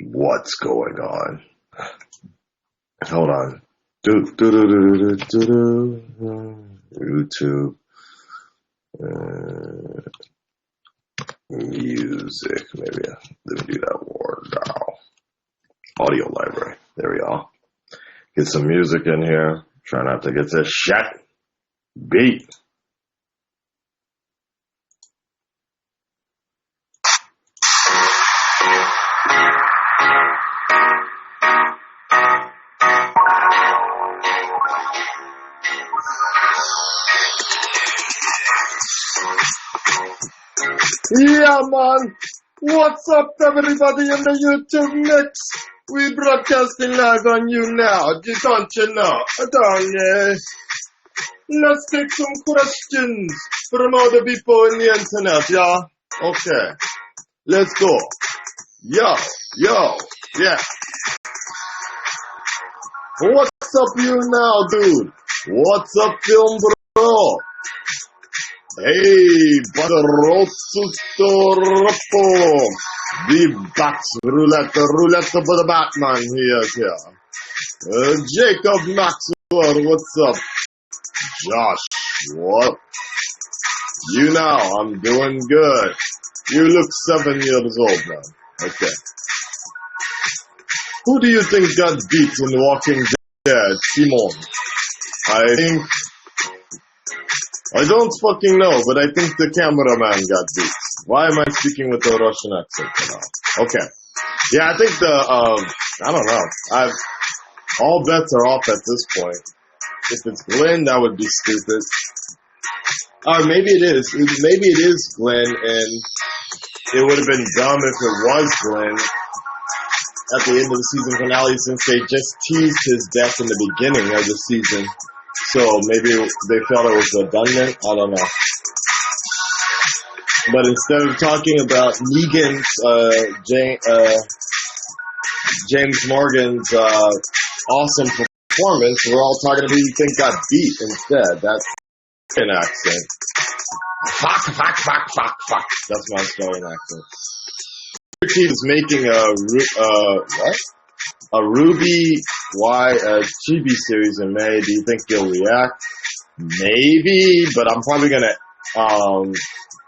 What's going on? Hold on. YouTube. Music. Maybe. Let me do that word now. Audio library. There we go. Get some music in here. Try not to get this shit beat. Yeah, man. What's up, everybody in the YouTube mix? We broadcasting live on YouNow. Don't you know? Don't you? Let's take some questions from all the people in the internet, yeah? Okay. Let's go. Yo, yeah. What's up, YouNow, dude? What's up, film bro? Hey, Badarotsustorapo. The Bat Roulette for the Batman here. Jacob Maxwell, what's up? Josh, what? You know, I'm doing good. You look 7 years old now. Okay. Who do you think got beat in Walking Dead? Simon. I don't fucking know, but I think the cameraman got beat. Why am I speaking with a Russian accent now? Okay. Yeah, I think I don't know. All bets are off at this point. If it's Glenn, that would be stupid. Or maybe it is. Maybe it is Glenn, and it would have been dumb if it was Glenn at the end of the season finale, since they just teased his death in the beginning of the season. So maybe they felt it was redundant. I don't know. But instead of talking about Negan's, James Morgan's awesome performance, we're all talking about who you think got beat instead. That's an accent. Fuck. That's my Australian accent. He is making a Ruby TV series in May. Do you think he'll react? Maybe, but I'm probably gonna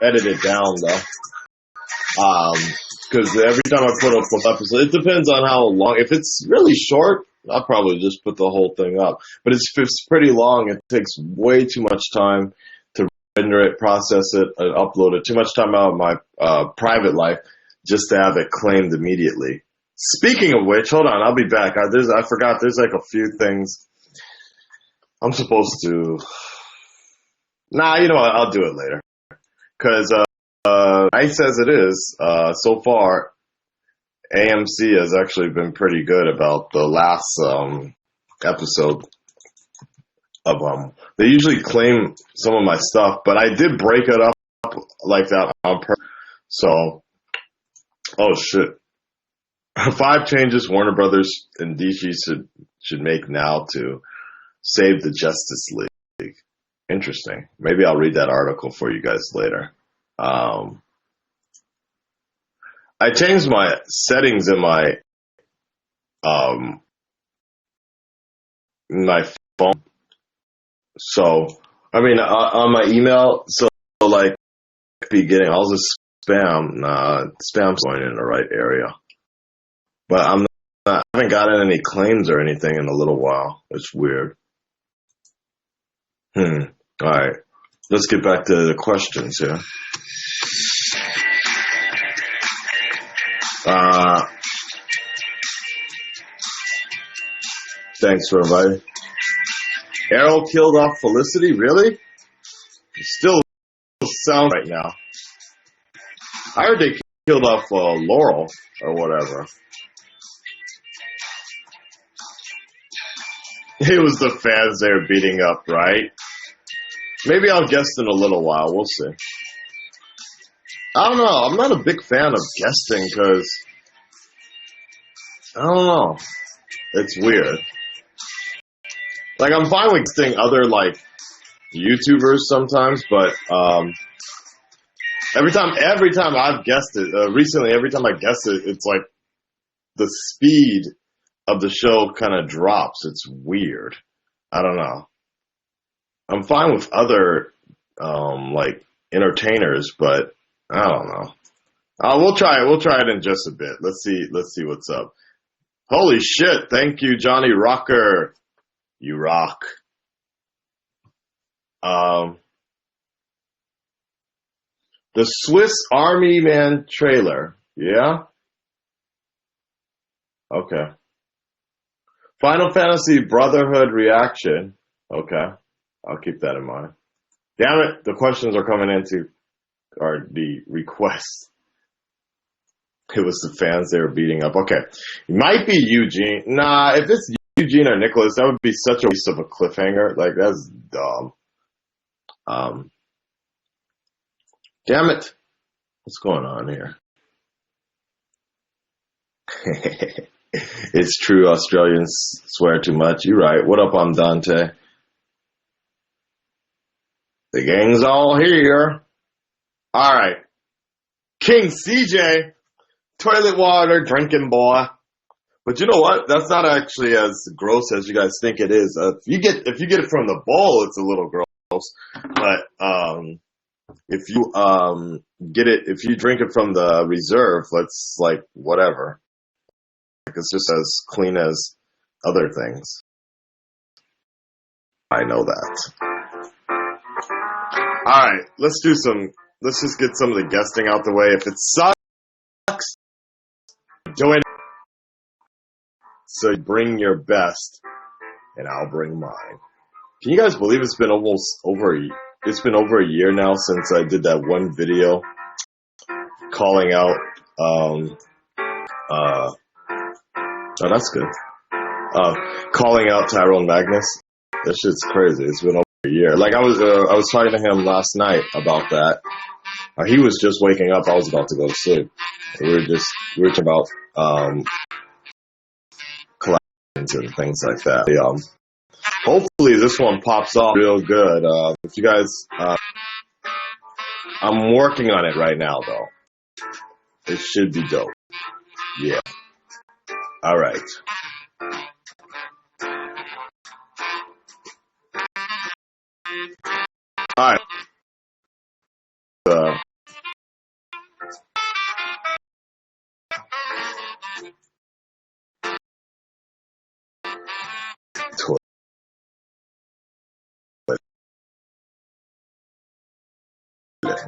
edit it down though. Because every time I put up an episode, it depends on how long. If it's really short, I'll probably just put the whole thing up. But if it's pretty long, it takes way too much time to render it, process it, and upload it. Too much time out of my private life just to have it claimed immediately. Speaking of which, hold on, I'll be back. I forgot, there's like a few things I'm supposed to... Nah, you know what, I'll do it later. Because, nice as it is, so far, AMC has actually been pretty good about the last episode of they usually claim some of my stuff, but I did break it up like that on purpose. So, oh shit. 5 changes Warner Brothers and DC should make now to save the Justice League. Interesting. Maybe I'll read that article for you guys later. I changed my settings in my phone. So, I mean, on my email, so like, all this spam's going in the right area. But I haven't gotten any claims or anything in a little while. It's weird. Alright. Let's get back to the questions here. Thanks for inviting. Arrow killed off Felicity? Really? Still sound right now. I heard they killed off Laurel or whatever. It was the fans they were beating up, right? Maybe I'll guest in a little while. We'll see. I don't know. I'm not a big fan of guesting because, I don't know. It's weird. Like, I'm fine with guesting other, like, YouTubers sometimes, but every time I've guessed it, recently, every time I guess it, it's like the speed of the show kind of drops. It's weird. I don't know. I'm fine with other like entertainers, but I don't know. We'll try it. We'll try it in just a bit. Let's see what's up. Holy shit! Thank you, Johnny Rocker. You rock. The Swiss Army Man trailer. Yeah? Okay. Final Fantasy Brotherhood reaction. Okay. I'll keep that in mind. Damn it, the questions are coming into, or the requests. It was the fans they were beating up. Okay. It might be Eugene. Nah, if it's Eugene or Nicholas, that would be such a waste of a cliffhanger. Like, that's dumb. Damn it. What's going on here? It's true, Australians swear too much. You're right. What up, I'm Dante. The gang's all here. All right. King CJ. Toilet water, drinking boy. But you know what? That's not actually as gross as you guys think it is. If you get it from the bowl, it's a little gross. But if you drink it from the reserve, it's like whatever. Like, it's just as clean as other things. I know that. All right, let's just get some of the guesting out the way. If it sucks, do it. So bring your best, and I'll bring mine. Can you guys believe it's been over a year now since I did that one video calling out, oh, that's good. Calling out Tyrone Magnus. That shit's crazy. It's been over a year. Like I was talking to him last night about that. He was just waking up. I was about to go to sleep. We were talking about, collections and things like that. Hopefully this one pops off real good. If you guys, I'm working on it right now though. It should be dope. Yeah. All right. All right.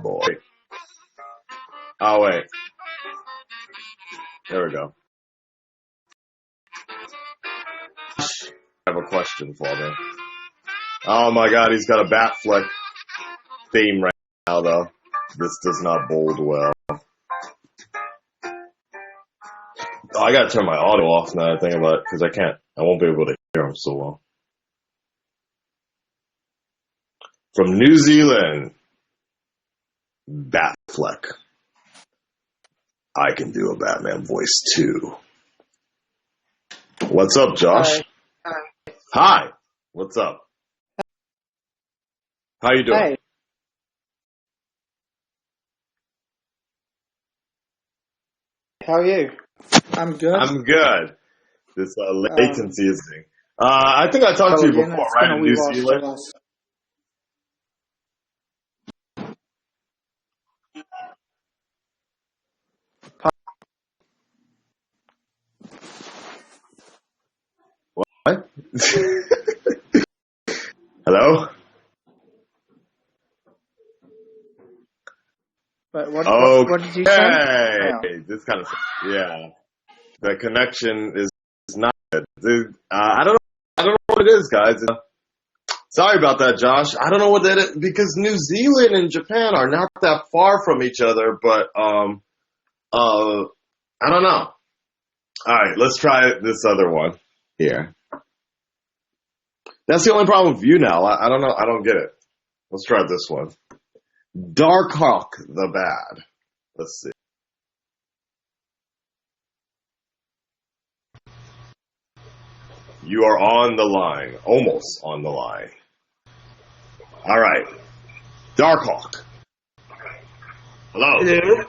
Boy. Oh wait. There we go. I have a question for me. Oh my god, he's got a Batfleck theme right now though. This does not bode well. Oh, I gotta turn my audio off now that I think about it, because I won't be able to hear him so well. From New Zealand, Batfleck. I can do a Batman voice too. What's up, Josh? Hi. Hi. What's up? How you doing? Hi. How are you? I'm good. I'm good. This latency is thing. I think I talked to you before, right? In New Zealand. What? Hello? But what did you say? Okay. This kind of, yeah. The connection is not good. I don't know what it is, guys. Sorry about that, Josh. I don't know what that is, because New Zealand and Japan are not that far from each other, but I don't know. All right, let's try this other one here. That's the only problem with YouNow. I don't know. I don't get it. Let's try this one. Darkhawk the Bad. Let's see. You are on the line. Almost on the line. All right. Darkhawk. Hello. Hello.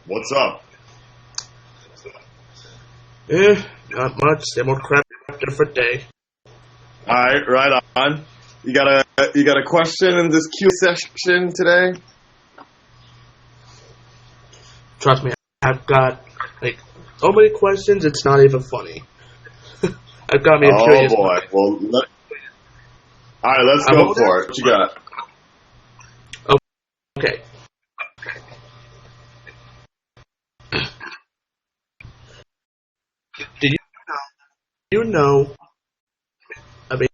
What's up? Not much. Same old crap, different day. All right, right on. You got a question in this Q section today? Trust me, I've got like so many questions. It's not even funny. I've got me a Oh curious boy. mind. Well, all right, let's I'm go all for there. it. What you got? Okay. Did you know of a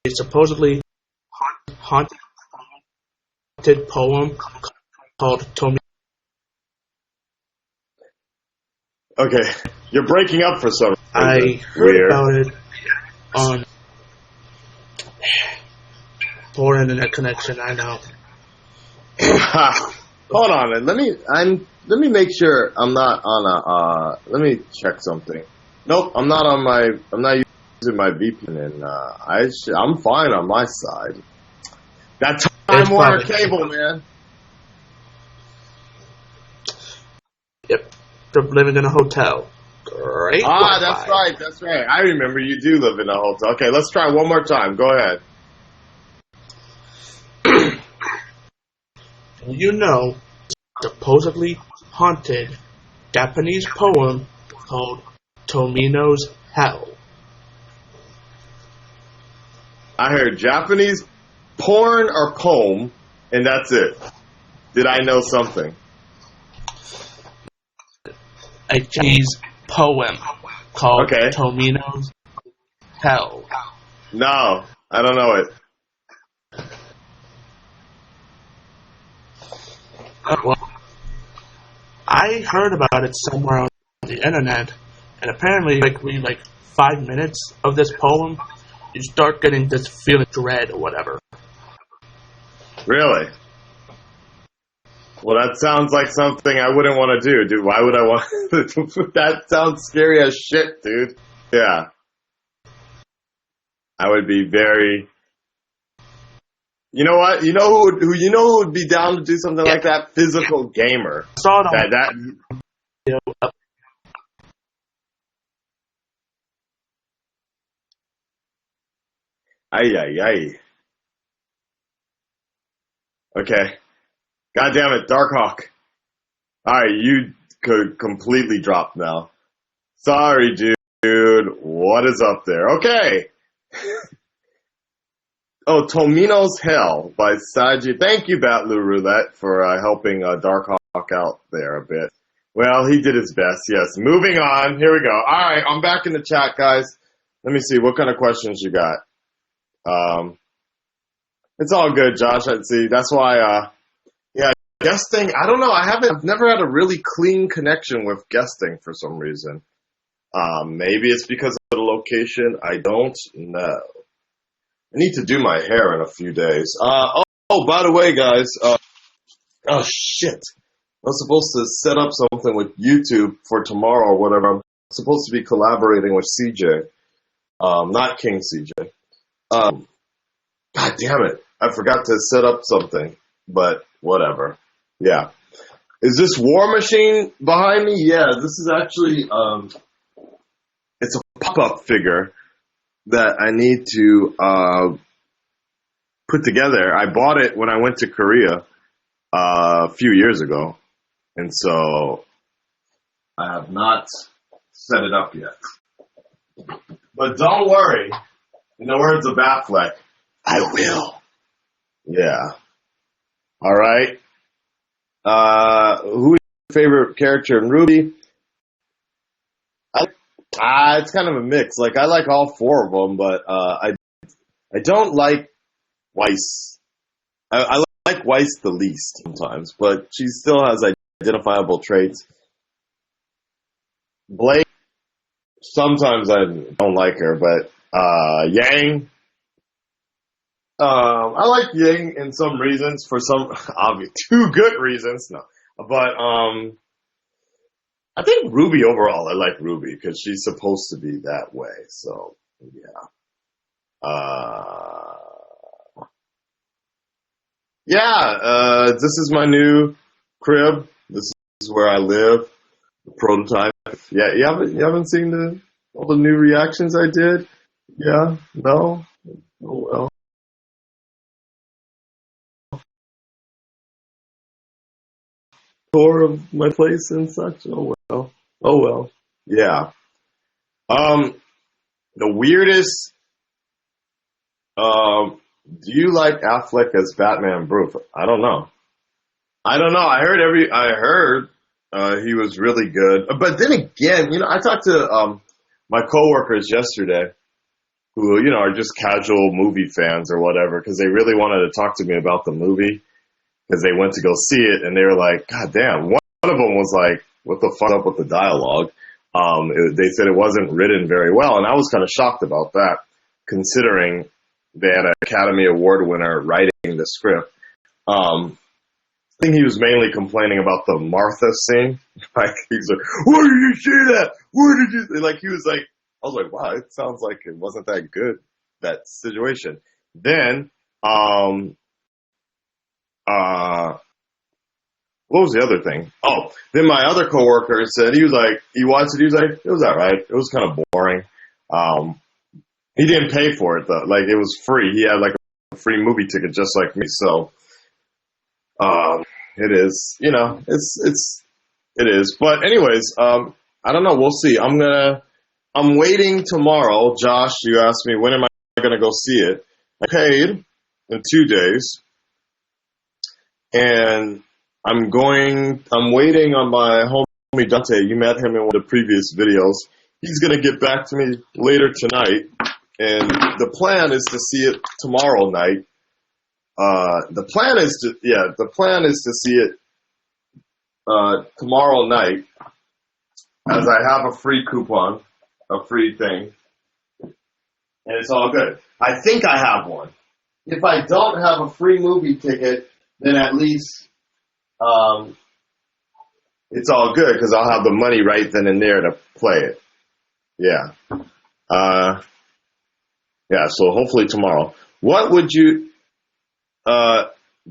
supposedly haunted poem called Tomi? Okay, you're breaking up for some reason. I heard Weird. about it on poor internet connection. I know. Hold on, and let me make sure I'm not on a. Let me check something. Nope, I'm not using my VPN, and I'm fine on my side. That It's Time Warner probably cable, man. yep. They're living in a hotel. Great That's Wi-Fi. right, that's right. I remember you do live in a hotel. Okay, let's try one more time. Go ahead. You know, supposedly haunted Japanese poem called Tomino's Hell. I heard Japanese porn or poem, and that's it. Did I know something? A Japanese poem called Okay. Tomino's Hell. No, I don't know it. Well, I heard about it somewhere on the internet, and apparently, read 5 minutes of this poem, you start getting this feeling of dread or whatever. Really? Well, that sounds like something I wouldn't want to do, dude. Why would I want? That sounds scary as shit, dude. Yeah, I would be very. You know what? Who would be down to do something like that? Physical gamer. I saw it on That. video. Ay ay ay. Okay. God damn it, Darkhawk. All right, you could completely drop now. Sorry, dude. What is up there? Okay. Oh, Tomino's Hell by Saji. Thank you, Batloo Roulette, for helping Darkhawk out there a bit. Well, he did his best, yes. Moving on. Here we go. All right, I'm back in the chat, guys. Let me see. What kind of questions you got? It's all good, Josh. I see. That's why, yeah, guesting. I don't know. I've never had a really clean connection with guesting for some reason. Maybe it's because of the location. I don't know. I need to do my hair in a few days. By the way, guys. Oh, shit. I was supposed to set up something with YouTube for tomorrow or whatever. I'm supposed to be collaborating with CJ. Not King CJ. God damn it. I forgot to set up something. But whatever. Yeah. Is this War Machine behind me? Yeah, this is actually, it's a pop-up figure that I need to put together. I bought it when I went to Korea a few years ago, and so I have not set it up yet. But don't worry. In the words of Batfleck, I will. Yeah. All right. Who is your favorite character in Ruby? It's kind of a mix. Like, I like all four of them, but I don't like Weiss. I like Weiss the least sometimes, but she still has identifiable traits. Blake, sometimes I don't like her, but Yang, I like Yang in some reasons, for some obvious two good reasons. No, but I think Ruby overall, I like Ruby because she's supposed to be that way. So yeah. This is my new crib. This is where I live. The prototype. Yeah, you haven't seen all the new reactions I did? Yeah, no. Oh well. Tour of my place and such. Oh well. Oh well. Yeah. Um, the weirdest. Do you like Affleck as Batman Bruce? I don't know. I don't know. I heard he was really good. But then again, I talked to my coworkers yesterday who, are just casual movie fans or whatever because they really wanted to talk to me about the movie because they went to go see it and they were like, God damn. One of them was like, what the fuck up with the dialogue? They said it wasn't written very well, and I was kind of shocked about that considering they had an Academy Award winner writing the script. I think he was mainly complaining about the Martha scene. Like, he's like, why did you say that? Where did you, like, he was like, I was like, wow, it sounds like it wasn't that good, that situation. Then, what was the other thing? Oh, then my other coworker said, he watched it, he was like, it was alright. It was kind of boring. He didn't pay for it though. Like, it was free. He had like a free movie ticket just like me, so. It is, it is. But anyways, I don't know. We'll see. I'm waiting tomorrow. Josh, you asked me, when am I going to go see it? I paid in 2 days. And I'm waiting on my homie Dante. You met him in one of the previous videos. He's going to get back to me later tonight. And the plan is to see it tomorrow night. The plan is to see it tomorrow night, as I have a free coupon, a free thing, and it's all good. I think I have one. If I don't have a free movie ticket, then at least it's all good because I'll have the money right then and there to play it. Yeah. Yeah. So hopefully tomorrow. What would you?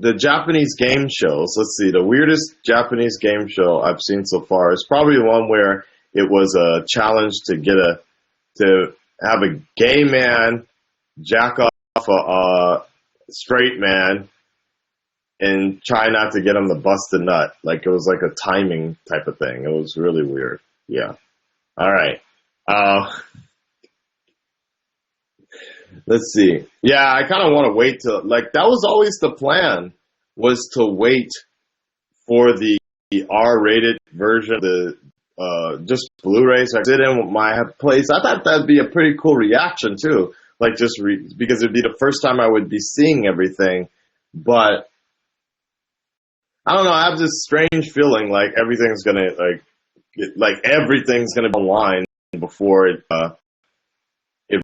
The Japanese game shows. Let's see. The weirdest Japanese game show I've seen so far is probably the one where it was a challenge to have a gay man jack off a straight man and try not to get him to bust a nut. Like, it was like a timing type of thing. It was really weird. Yeah. All right. Let's see. Yeah, I kind of want to wait till, like, that was always the plan, was to wait for the R-rated version of the just Blu-rays. I did in my place. I thought that'd be a pretty cool reaction too. Like, just because it'd be the first time I would be seeing everything. But I don't know. I have this strange feeling like everything's gonna everything's gonna be online before it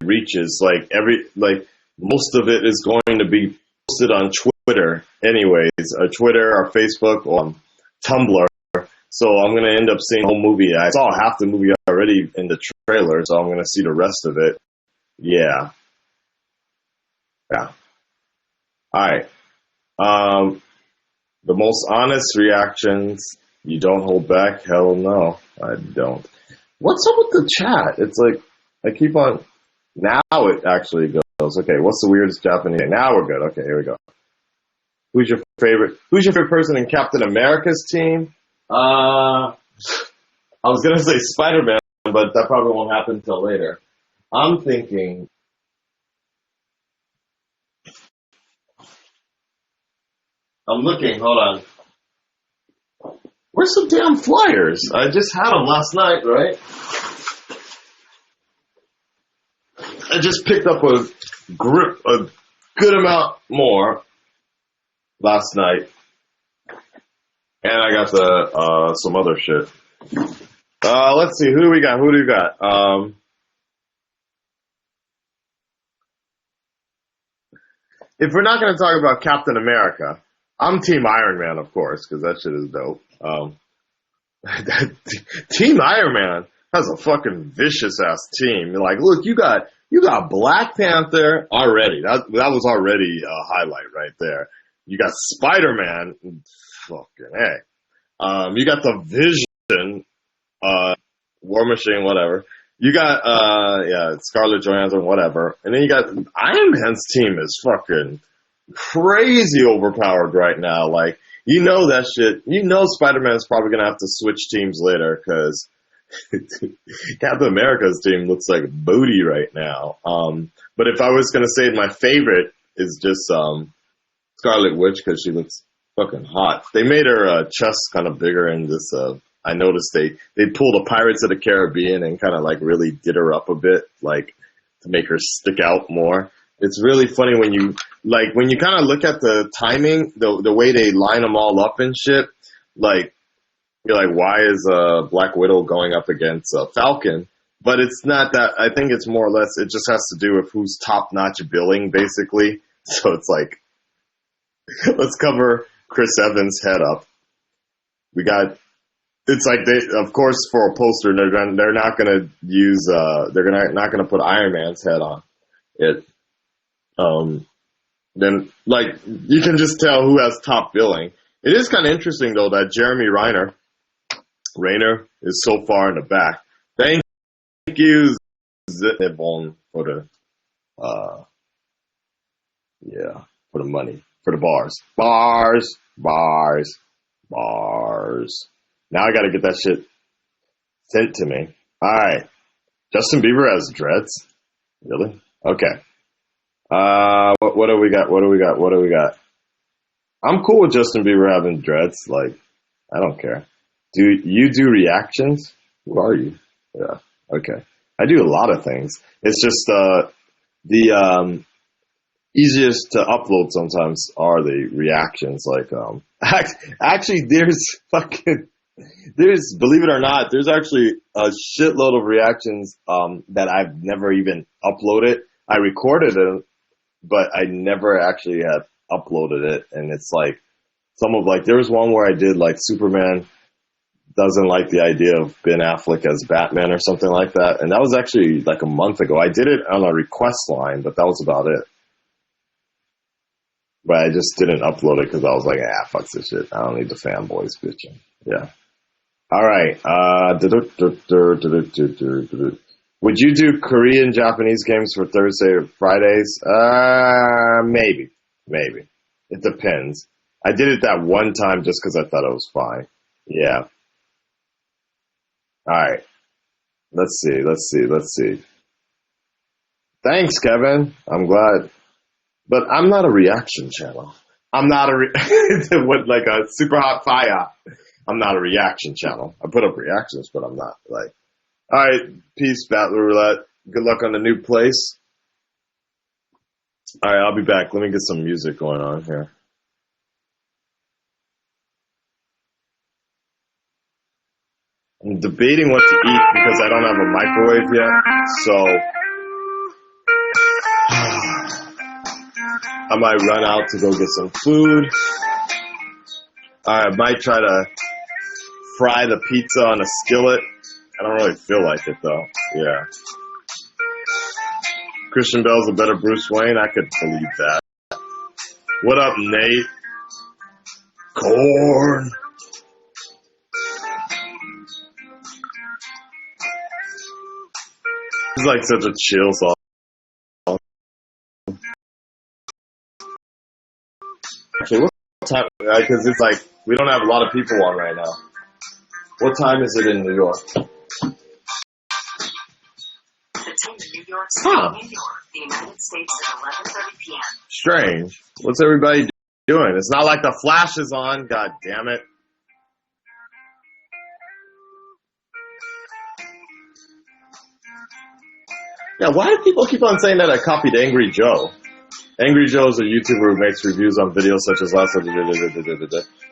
reaches most of it is going to be posted on Twitter anyways, or Twitter or Facebook or Tumblr. So I'm going to end up seeing the whole movie. I saw half the movie already in the trailer, so I'm going to see the rest of it. Yeah. Yeah. All right. The most honest reactions, you don't hold back? Hell no, I don't. What's up with the chat? It's like, I keep on... Now it actually goes. Okay, what's the weirdest Japanese name? Now we're good. Okay, here we go. Who's your favorite person in Captain America's team? I was gonna say Spider-Man, but that probably won't happen until later. I'm thinking. I'm looking. Hold on. Where's the damn flyers? I just had them last night, right? I just picked up a good amount more last night, and I got some other shit. Let's see, who do we got? If we're not going to talk about Captain America, I'm Team Iron Man, of course, because that shit is dope. Team Iron Man has a fucking vicious ass team. Like, look, you got Black Panther already. That was already a highlight right there. You got Spider-Man. Fucking hey. You got the Vision. War Machine, whatever. You got, Scarlett Johansson, whatever. And then you got Iron Man's team is fucking crazy overpowered right now. Like, you know that shit. You know Spider-Man's probably going to have to switch teams later because Captain America's team looks like booty right now. But if I was going to say my favorite is just Scarlet Witch because she looks fucking hot. They made her chest kind of bigger in this. I noticed they pulled the Pirates of the Caribbean and kind of like really did her up a bit, like to make her stick out more. It's really funny when you kind of look at the timing, the way they line them all up and shit. Like you're like, why is Black Widow going up against Falcon? But it's not that. I think it's more or less. It just has to do with who's top notch billing, basically. So it's like, let's cover Chris Evans' head up. We got. It's like they, of course, for a poster, they're not gonna use. Not gonna put Iron Man's head on it. Then like you can just tell who has top billing. It is kind of interesting though that Jeremy Rayner is so far in the back. Thank you, Zibon, for the for the money, for the bars. Now I got to get that shit sent to me. All right, Justin Bieber has dreads. Really? Okay. What do we got? I'm cool with Justin Bieber having dreads. Like, I don't care. Do you do reactions? Who are you? Yeah. Okay. I do a lot of things. It's just the easiest to upload sometimes are the reactions. Like, actually, believe it or not, there's actually a shitload of reactions that I've never even uploaded. I recorded it, but I never actually have uploaded it. And it's like there was one where I did like Superman doesn't like the idea of Ben Affleck as Batman or something like that. And that was actually like a month ago. I did it on a request line, but that was about it. But I just didn't upload it because I was like, fuck this shit. I don't need the fanboys bitching. Yeah. All right. Would you do Korean Japanese games for Thursday or Fridays? Maybe. It depends. I did it that one time just because I thought it was fine. Yeah. All right. Let's see. Thanks, Kevin. I'm glad. But I'm not a reaction channel. I'm not with like a super hot fire. I'm not a reaction channel. I put up reactions, but I'm not like. All right, peace, Battler Roulette. Good luck on the new place. All right, I'll be back. Let me get some music going on here. I'm debating what to eat because I don't have a microwave yet. So I might run out to go get some food. I might try to fry the pizza on a skillet. I don't really feel like it though. Yeah. Christian Bale's a better Bruce Wayne. I could believe that. What up, Nate? Corn. It's like such a chill song. Actually, what time? Because it's like we don't have a lot of people on right now. What time is it in New York? New York City, New York, the United States at 11:30 p.m. Strange. What's everybody doing? It's not like the Flash is on. God damn it. Yeah, why do people keep on saying that I copied Angry Joe? Angry Joe is a YouTuber who makes reviews on videos such as last.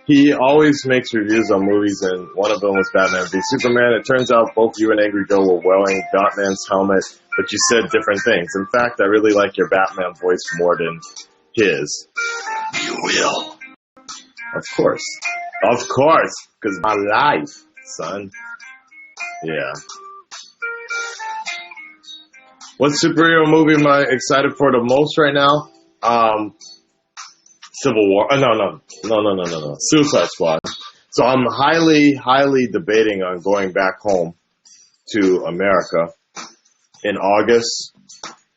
He always makes reviews on movies, and one of them was Batman v Superman. It turns out both you and Angry Joe were wearing Batman's helmet, but you said different things. In fact, I really like your Batman voice more than his. You will. Of course. Of course. Because my life, son. Yeah. What superhero movie am I excited for the most right now? Civil War. No. Suicide Squad. So I'm highly, highly debating on going back home to America in August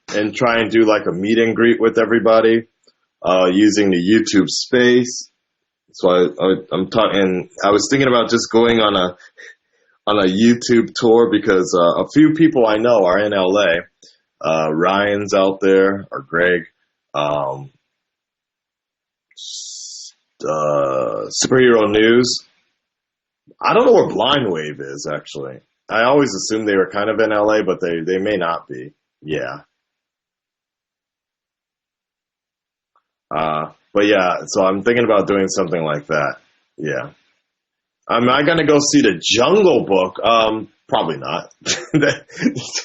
and try and do like a meet and greet with everybody using the YouTube space. So I'm talking. I was thinking about just going on a YouTube tour because a few people I know are in LA. Ryan's out there, or Greg. Superhero News. I don't know where Blind Wave is, actually. I always assumed they were kind of in LA, but they may not be. Yeah. But yeah, so I'm thinking about doing something like that. Yeah. Am I going to go see the Jungle Book? Probably not.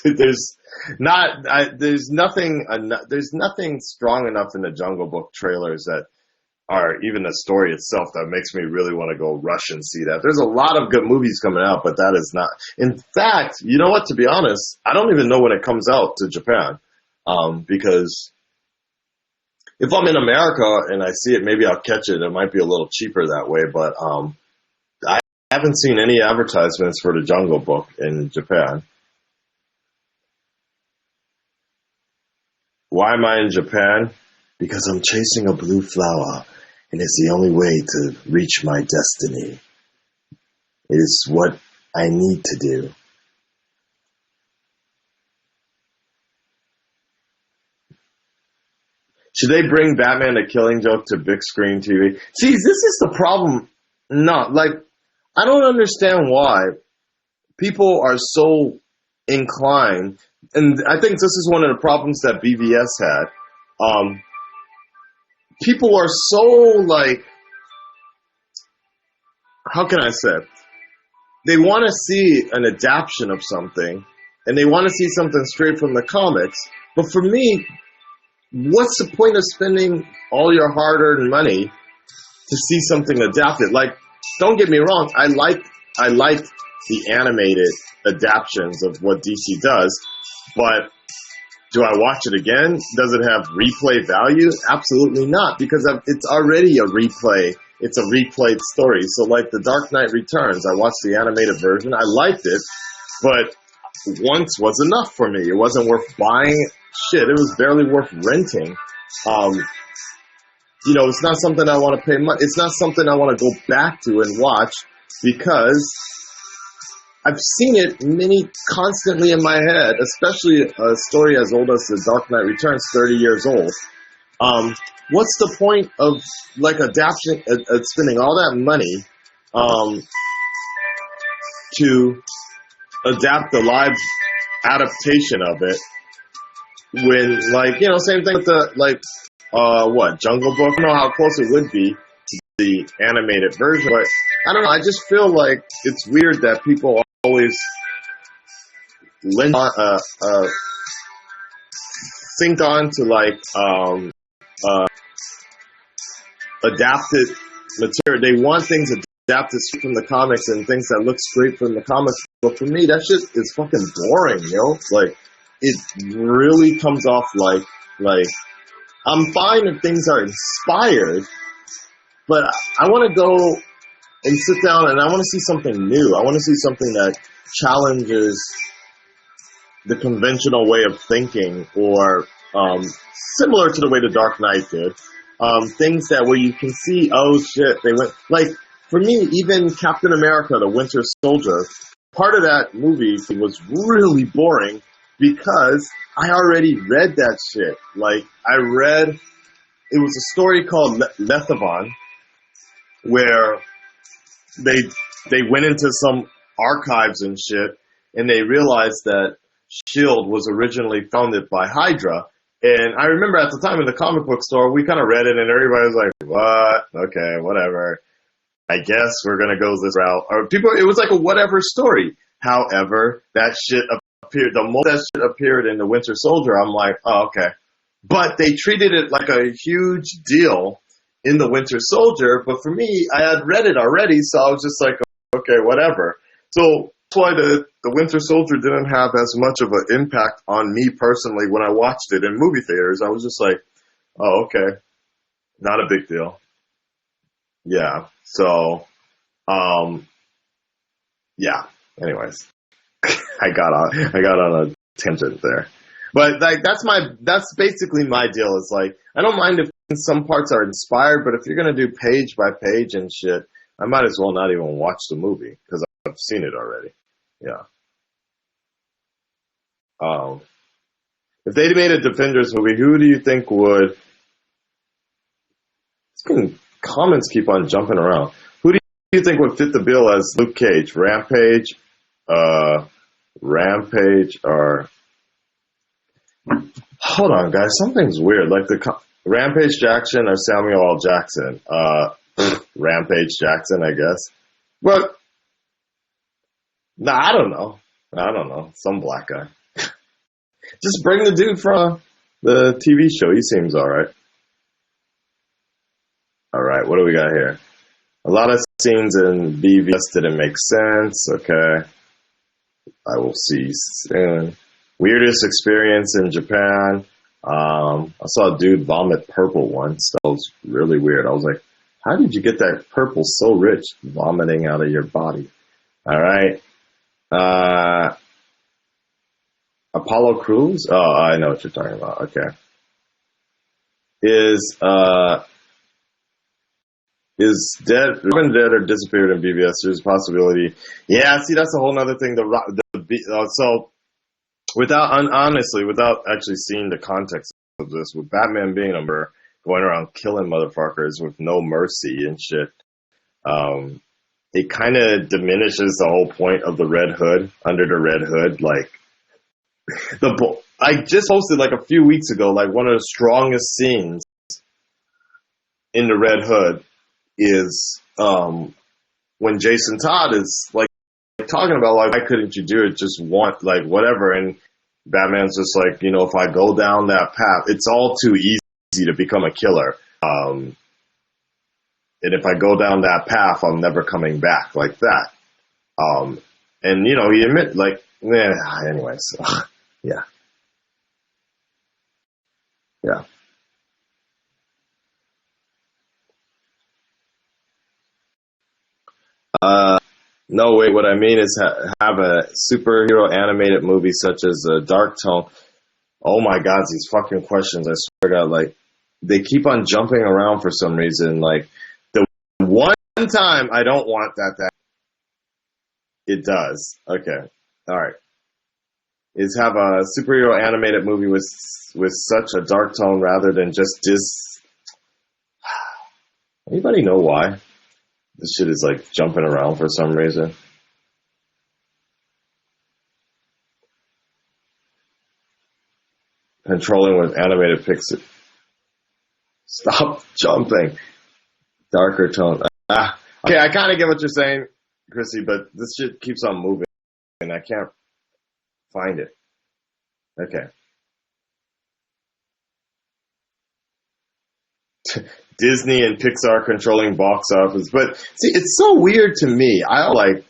There's nothing strong enough in the Jungle Book trailers that are even the story itself that makes me really want to go rush and see that. There's a lot of good movies coming out, but that is not. In fact, you know what? To be honest, I don't even know when it comes out to Japan, because if I'm in America and I see it, maybe I'll catch it. It might be a little cheaper that way, but I haven't seen any advertisements for the Jungle Book in Japan. Why am I in Japan? Because I'm chasing a blue flower, and it's the only way to reach my destiny. It is what I need to do. Should they bring Batman the Killing Joke to big screen TV? See, this is the problem. No, like, I don't understand why people are so inclined, and I think this is one of the problems that BVS had. People are so, like, how can I say it? They want to see an adaptation of something, and they want to see something straight from the comics. But for me, what's the point of spending all your hard-earned money to see something adapted? Like, don't get me wrong, I like the animated adaptations of what DC does, but do I watch it again? Does it have replay value? Absolutely not, because it's already a replay. It's a replayed story. So like The Dark Knight Returns, I watched the animated version. I liked it, but once was enough for me. It wasn't worth buying. Shit, it was barely worth renting. It's not something I want to pay money. It's not something I want to go back to and watch because I've seen it constantly in my head, especially a story as old as The Dark Knight Returns, 30 years old. What's the point of like adaptation, spending all that money to adapt the live adaptation of it when, same thing with the, Jungle Book? I don't know how close it would be to the animated version, but I don't know, I just feel like it's weird that people always synced on to adapted material. They want things adapted from the comics and things that look straight from the comics. But for me, that shit is fucking boring, Like, it really comes off like I'm fine if things are inspired, but I want to go and sit down and I want to see something new. I want to see something that challenges the conventional way of thinking, or similar to the way The Dark Knight did. Things that where you can see, oh shit, they went, like, for me, even Captain America, the Winter Soldier, part of that movie was really boring because I already read that shit. Like, it was a story called Lethavan, where they went into some archives and shit, and they realized that S.H.I.E.L.D. was originally founded by Hydra. And I remember at the time in the comic book store, we kind of read it, and everybody was like, what? Okay, whatever. I guess we're going to go this route. Or it was like a whatever story. However, that shit appeared, the moment that shit appeared in the Winter Soldier, I'm like, oh, okay. But they treated it like a huge deal in the Winter Soldier, but for me, I had read it already, so I was just like, okay, whatever. So that's why the Winter Soldier didn't have as much of an impact on me personally when I watched it in movie theaters. I was just like, oh, okay, not a big deal. Yeah, so Yeah. Anyways, I got on a tangent there, but like that's basically my deal. Is like I don't mind if some parts are inspired, but if you're gonna do page by page and shit, I might as well not even watch the movie because I've seen it already. Yeah. If they'd made a Defenders movie, who do you think would? Comments keep on jumping around. Who do you think would fit the bill as Luke Cage? Rampage, or hold on, guys, something's weird. Like Rampage Jackson or Samuel L. Jackson? Rampage Jackson, I guess. But I don't know. Some black guy. Just bring the dude from the TV show. He seems all right. All right, what do we got here? A lot of scenes in BVS didn't make sense. Okay. I will see soon. Weirdest experience in Japan. I saw a dude vomit purple once. That was really weird. I was like, how did you get that purple so rich vomiting out of your body? All right. Apollo Crews? Oh, I know what you're talking about. Okay. Is Robin dead or disappeared in BVS? There's a possibility. Yeah, see, that's a whole other thing. So, honestly, without actually seeing the context of this, with Batman being a murderer, going around killing motherfuckers with no mercy and shit, it kind of diminishes the whole point of the Red Hood, under the Red Hood. Like, I just posted like a few weeks ago, like one of the strongest scenes in the Red Hood is when Jason Todd is like talking about like, why couldn't you do it? Just want like whatever, and Batman's just like, you know, if I go down that path, it's all too easy to become a killer. And if I go down that path, I'm never coming back, like that. And you know, he admit like, anyways, yeah. No, wait, what I mean is have a superhero animated movie such as Dark Tone. Oh my God, these fucking questions, I swear to God, like, they keep on jumping around for some reason. Like, the one time I don't want that it does. Okay, alright. Is have a superhero animated movie with such a dark tone rather than just Anybody know why? This shit is like jumping around for some reason. Controlling with animated pixel. Stop jumping. Darker tone. Okay, I kind of get what you're saying, Chrissy, but this shit keeps on moving and I can't find it. Okay. Disney and Pixar controlling box office. But see, it's so weird to me. I like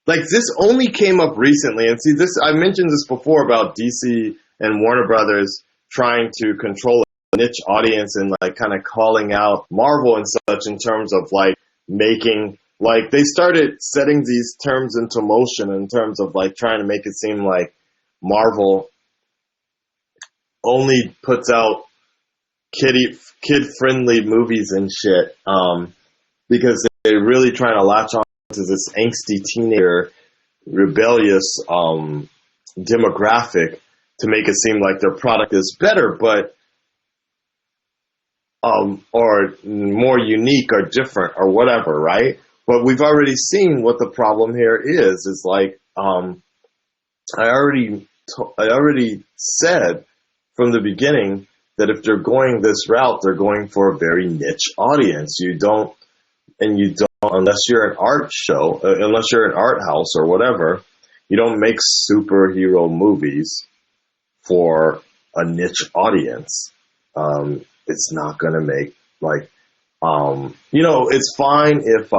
this only came up recently. And see, this, I mentioned this before about DC and Warner Brothers trying to control a niche audience and like kind of calling out Marvel and such in terms of like making, like they started setting these terms into motion in terms of like trying to make it seem like Marvel only puts out kid-friendly movies and shit, because they're really trying to latch on to this angsty teenager, rebellious demographic to make it seem like their product is better, but or more unique or different or whatever, right? But we've already seen what the problem here is. Is like I already said from the beginning that if they're going this route, they're going for a very niche audience. You don't, unless you're an art show, unless you're an art house or whatever, you don't make superhero movies for a niche audience. It's not going to make, like, it's fine if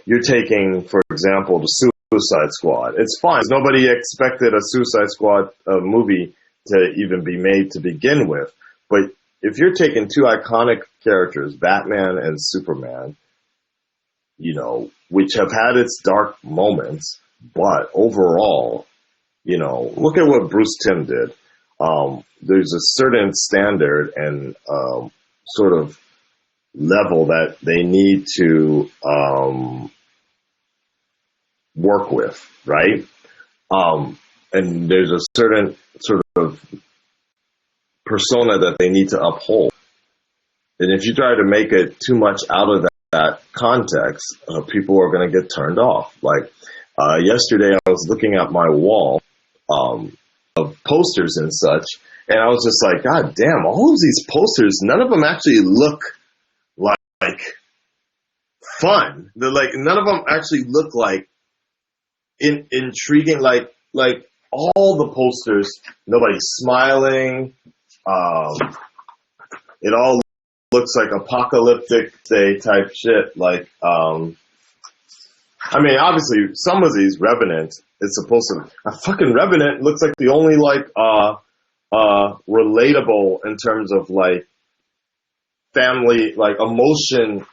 you're taking, for example, the Suicide Squad. It's fine. Nobody expected a Suicide Squad movie to even be made to begin with. But if you're taking two iconic characters, Batman and Superman, which have had its dark moments, but overall, look at what Bruce Timm did. There's a certain standard and sort of level that they need to work with, right? And there's a certain sort of persona that they need to uphold. And if you try to make it too much out of that context, people are going to get turned off. Like yesterday, I was looking at my wall of posters and such, and I was just like, God damn, all of these posters, none of them actually look like fun. They're like, none of them actually look like intriguing. Like all the posters, nobody's smiling. It all looks like apocalyptic day type shit. Like, I mean, obviously, some of these Revenant, it's supposed to. A fucking Revenant looks like the only relatable in terms of like family, like emotional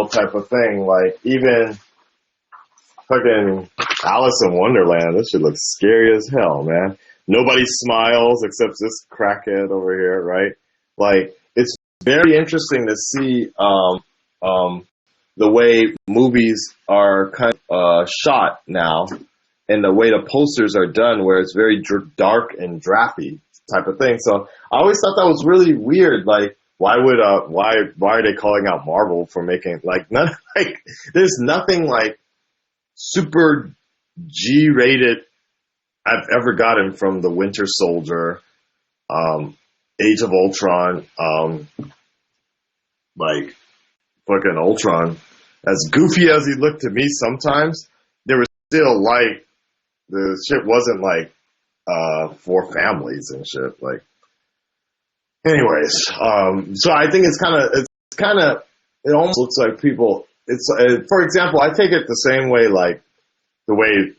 type of thing. Like even fucking Alice in Wonderland, this shit looks scary as hell, man. Nobody smiles except this crackhead over here, right? Like it's very interesting to see the way movies are kind of shot now, and the way the posters are done, where it's very dark and drafty type of thing. So I always thought that was really weird. Like, why are they calling out Marvel for making there's nothing like super G-rated I've ever gotten from the Winter Soldier, Age of Ultron, like fucking Ultron. As goofy as he looked to me sometimes, there was still like the shit wasn't like for families and shit. Like, anyways, so I think it almost looks like people. It's for example, I take it the same way, like the way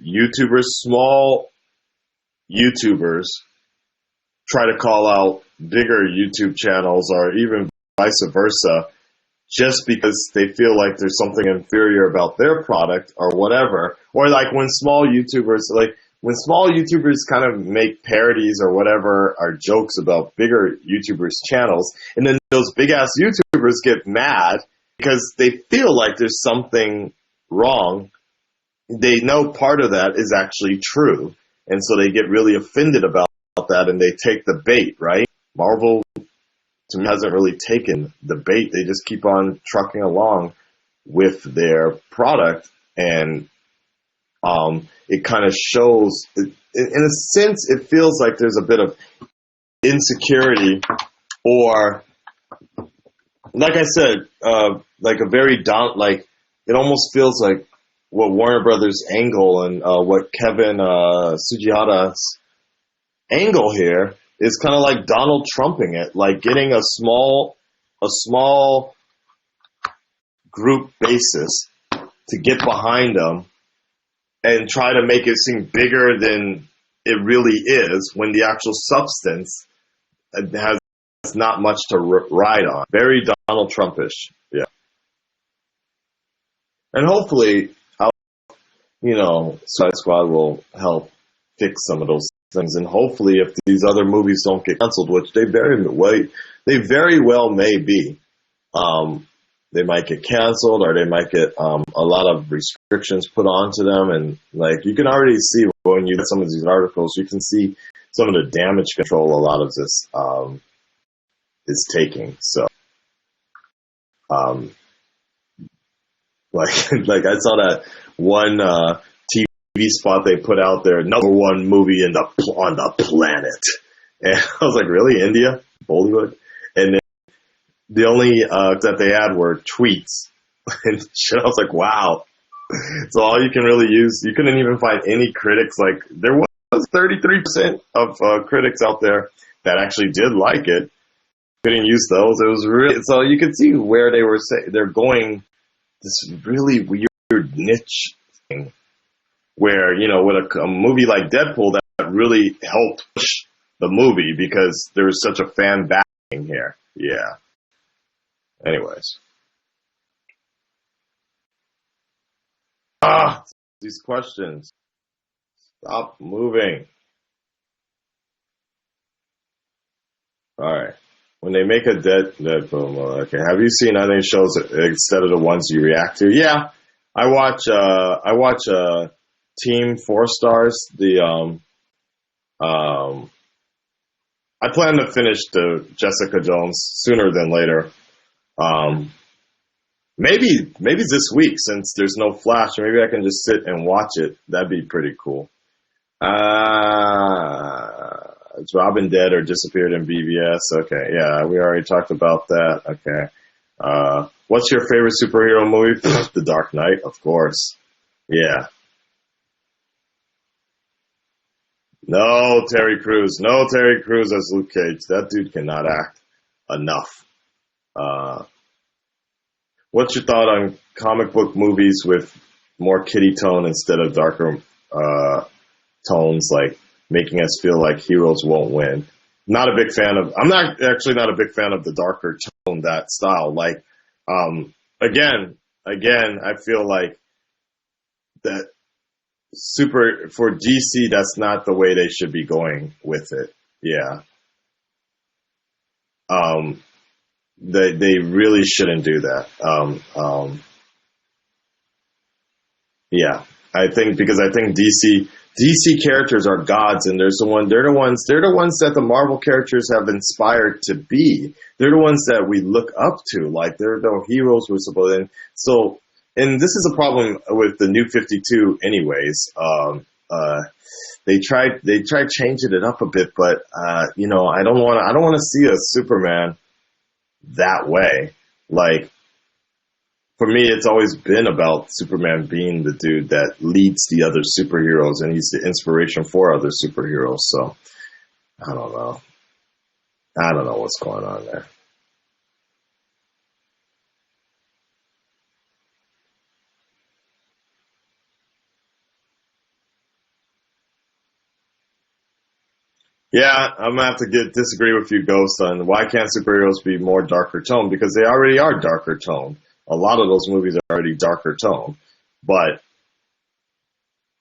small YouTubers try to call out bigger YouTube channels, or even vice versa, just because they feel like there's something inferior about their product or whatever. Or like when small YouTubers kind of make parodies or whatever, or jokes about bigger YouTubers' channels, and then those big ass YouTubers get mad because they feel like there's something wrong. They know part of that is actually true, and so they get really offended about that, and they take the bait, right? Marvel, to me, hasn't really taken the bait. They just keep on trucking along with their product, and it kind of shows, in a sense, it feels like there's a bit of insecurity, or, like I said, like a very it almost feels like what Warner Brothers' angle and what Kevin Sujihata's angle here is kind of like Donald Trumping it, like getting a small group basis to get behind them and try to make it seem bigger than it really is, when the actual substance has not much to ride on. Very Donald Trumpish, yeah. And hopefully, Suicide Squad will help fix some of those things, and hopefully, if these other movies don't get canceled, which they very well may be, they might get canceled, or they might get a lot of restrictions put onto them, and like you can already see when you get some of these articles, you can see some of the damage control a lot of this is taking. So, like I saw that one TV spot they put out there, #1 movie on the planet, and I was like, really, India, Bollywood, and then the only that they had were tweets and shit. I was like, wow. So all you can really use, you couldn't even find any critics. Like there was 33% of critics out there that actually did like it. Couldn't use those. It was really, so you could see where they were they're going this really weird niche thing, where with a movie like Deadpool that really helped push the movie because there was such a fan backing here. Yeah. Anyways. These questions. Stop moving. All right. When they make a Deadpool movie, okay. Have you seen any shows instead of the ones you react to? Yeah, I watch. Team Four Stars. I plan to finish the Jessica Jones sooner than later. Maybe this week since there's no Flash. Maybe I can just sit and watch it. That'd be pretty cool. Is Robin dead or disappeared in BVS? Okay, yeah, we already talked about that. Okay. What's your favorite superhero movie? The Dark Knight, of course. Yeah. No Terry Crews. No Terry Crews as Luke Cage. That dude cannot act enough. What's your thought on comic book movies with more kiddie tone instead of darker tones, like making us feel like heroes won't win? Not a big fan of. I'm not a big fan of the darker tone, that style. Like, again, I feel like that for DC, that's not the way they should be going with it. Yeah. They really shouldn't do that. Yeah, I think DC characters are gods, and they're the ones that the Marvel characters have inspired to be. They're the ones that we look up to, like they're the heroes we're supposed to. And this is a problem with the New 52, anyways. They tried changing it up a bit, but I don't want to see a Superman that way. Like, for me, it's always been about Superman being the dude that leads the other superheroes, and he's the inspiration for other superheroes. So, I don't know. I don't know what's going on there. Yeah, I'm gonna have to disagree with you, Ghost, on why can't superheroes be more darker tone? Because they already are darker tone. A lot of those movies are already darker tone. But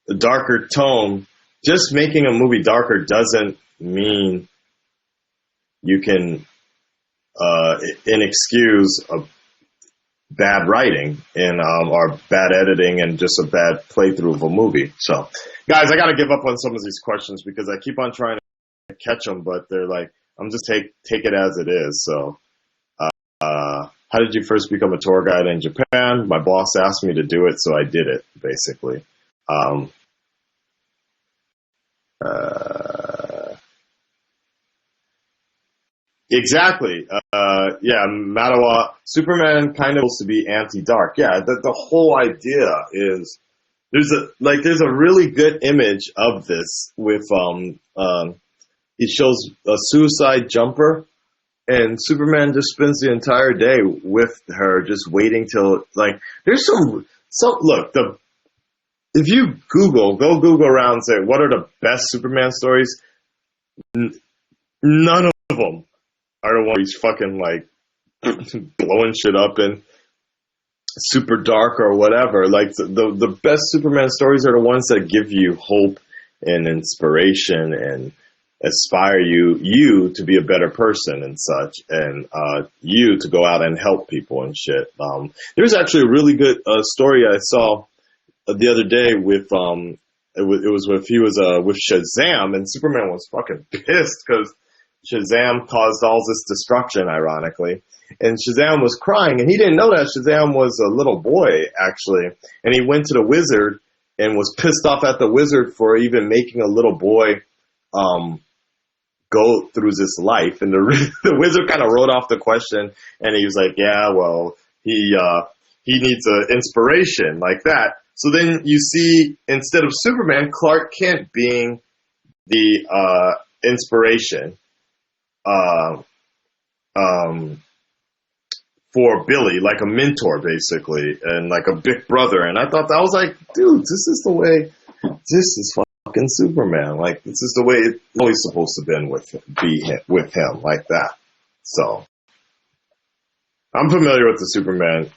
the darker tone, just making a movie darker doesn't mean you can inexcuse a bad writing and or bad editing and just a bad playthrough of a movie. So, guys, I got to give up on some of these questions because I keep on trying to catch them, but they're like, I'm just take it as it is. So, how did you first become a tour guide in Japan? My boss asked me to do it, so I did it, basically. Exactly. Yeah, Madawa, Superman kind of supposed to be anti-dark. Yeah, the whole idea is there's a really good image of this with it shows a suicide jumper, and Superman just spends the entire day with her, just waiting till, like, there's some look, if you go Google around and say what are the best Superman stories, none of them are the ones where he's fucking like blowing shit up and super dark or whatever. Like the best Superman stories are the ones that give you hope and inspiration and aspire you to be a better person and such, and you to go out and help people and shit. There's actually a really good story I saw the other day with he was with Shazam, and Superman was fucking pissed because Shazam caused all this destruction, ironically, and Shazam was crying, and he didn't know that Shazam was a little boy actually, and he went to the wizard and was pissed off at the wizard for even making a little boy go through this life, and the wizard kind of wrote off the question, and he was like, yeah, well, he needs an inspiration like that. So then you see, instead of Superman, Clark Kent being the inspiration for Billy, like a mentor basically, and like a big brother. And I thought that was like, dude, this is fucking Superman. Like, this is the way it's always supposed to be with him like that. So I'm familiar with the Superman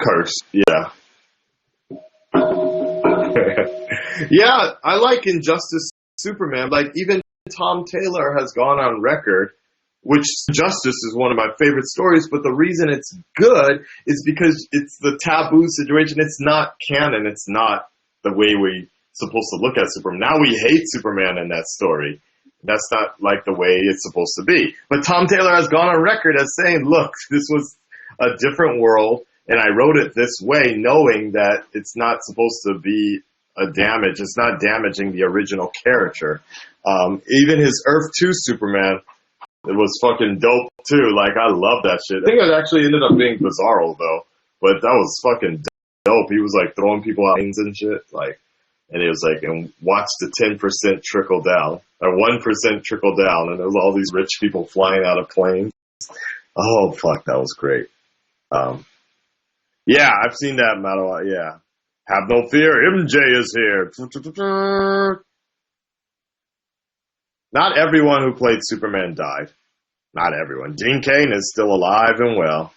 curse. Yeah. Yeah, I like Injustice Superman. Like, even Tom Taylor has gone on record, which Justice is one of my favorite stories, but the reason it's good is because it's the taboo situation. It's not canon. It's not the way we're supposed to look at Superman. Now we hate Superman in that story. That's not like the way it's supposed to be. But Tom Taylor has gone on record as saying, look, this was a different world, and I wrote it this way knowing that it's not supposed to be a damage. It's not damaging the original character. Even his Earth 2 Superman, it was fucking dope too. Like, I love that shit. I think it actually ended up being Bizarro though, but that was fucking dope. He was like throwing people out planes and shit. Like, and it was like, and watch the 10% trickle down, or 1% trickle down, and there was all these rich people flying out of planes. Oh fuck, that was great. Yeah, I've seen that metal. Yeah. Have no fear, MJ is here. Not everyone who played Superman died. Not everyone. Dean Cain is still alive and well.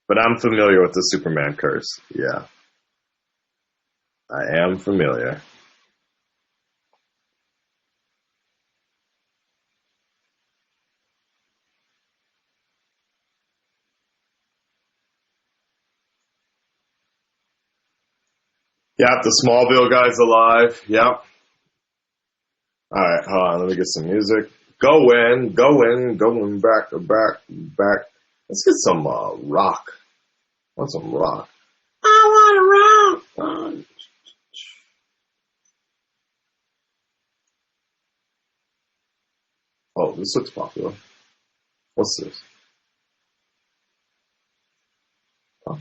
But I'm familiar with the Superman curse. Yeah. I am familiar. Yep, the Smallville guy's alive. Yep. Alright, hold on, let me get some music. Going back. Let's get some rock. I want some rock. I want rock. Oh, this looks popular. What's this? Oh.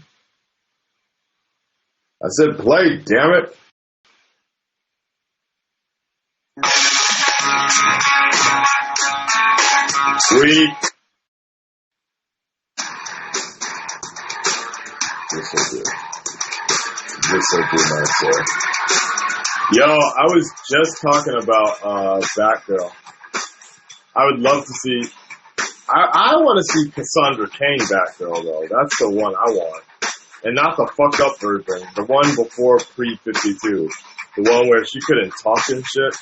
I said play, damn it. Sweet. This'll do my story. Yo, I was just talking about Batgirl. I would love to see. I want to see Cassandra Cain Batgirl though. That's the one I want, and not the fucked up version. The one before pre-52. The one where she couldn't talk and shit.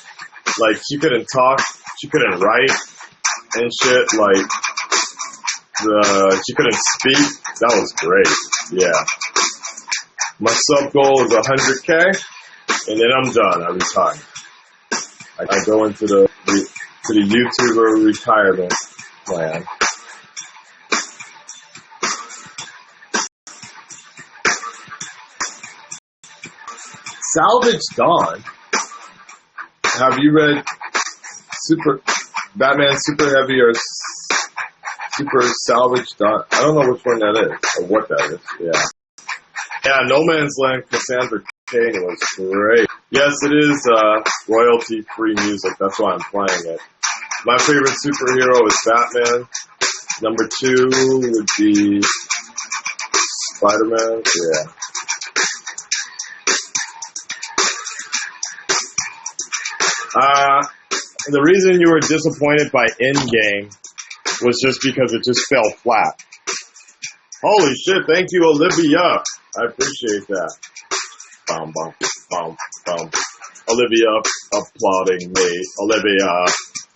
Like, she couldn't talk, she couldn't write and shit. Like, she couldn't speak. That was great. Yeah. My sub goal is 100K, and then I'm done. I retire. I go into the YouTuber retirement plan. Salvage Dawn. Have you read Batman Super Heavy or Super Salvage Dawn? I don't know which one that is or what that is. Yeah. Yeah, No Man's Land Cassandra Cain was great. Yes, it is royalty-free music. That's why I'm playing it. My favorite superhero is Batman. Number 2 would be Spider-Man. Yeah. The reason you were disappointed by Endgame was just because it just fell flat. Holy shit, thank you, Olivia. I appreciate that. Bum, bum, bum, bum. Olivia applauding me. Olivia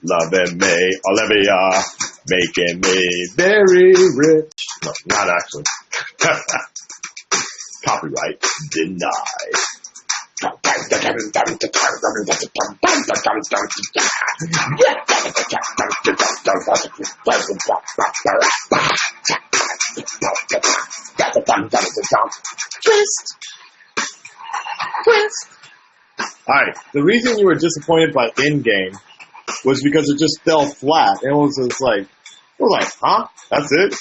loving me. Olivia making me very rich. No, not actually. Copyright denied. Twist. Alright, the reason you were disappointed by Endgame was because it just fell flat. It was just like, huh? That's it?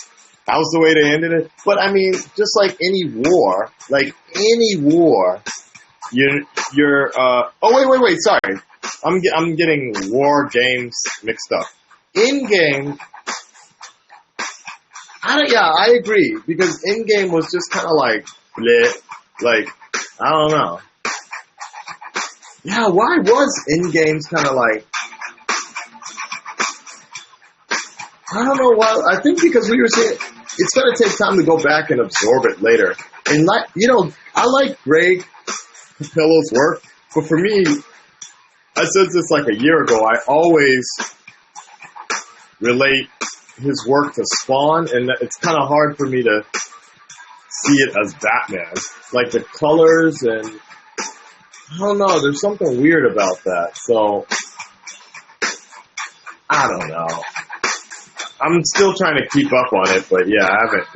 That was the way they ended it? But I mean, just like any war, oh wait, sorry. I'm getting war games mixed up. Endgame, I agree, because Endgame was just kind of like, bleh, like, I don't know. Yeah, why was Endgame's kind of like, I don't know why, I think because we were seeing, it's going to take time to go back and absorb it later. And I like Greg Capullo's work, but for me, I said this like a year ago, I always relate his work to Spawn, and it's kind of hard for me to see it as Batman. Like the colors and I don't know, there's something weird about that. So I don't know. I'm still trying to keep up on it, but yeah, I haven't.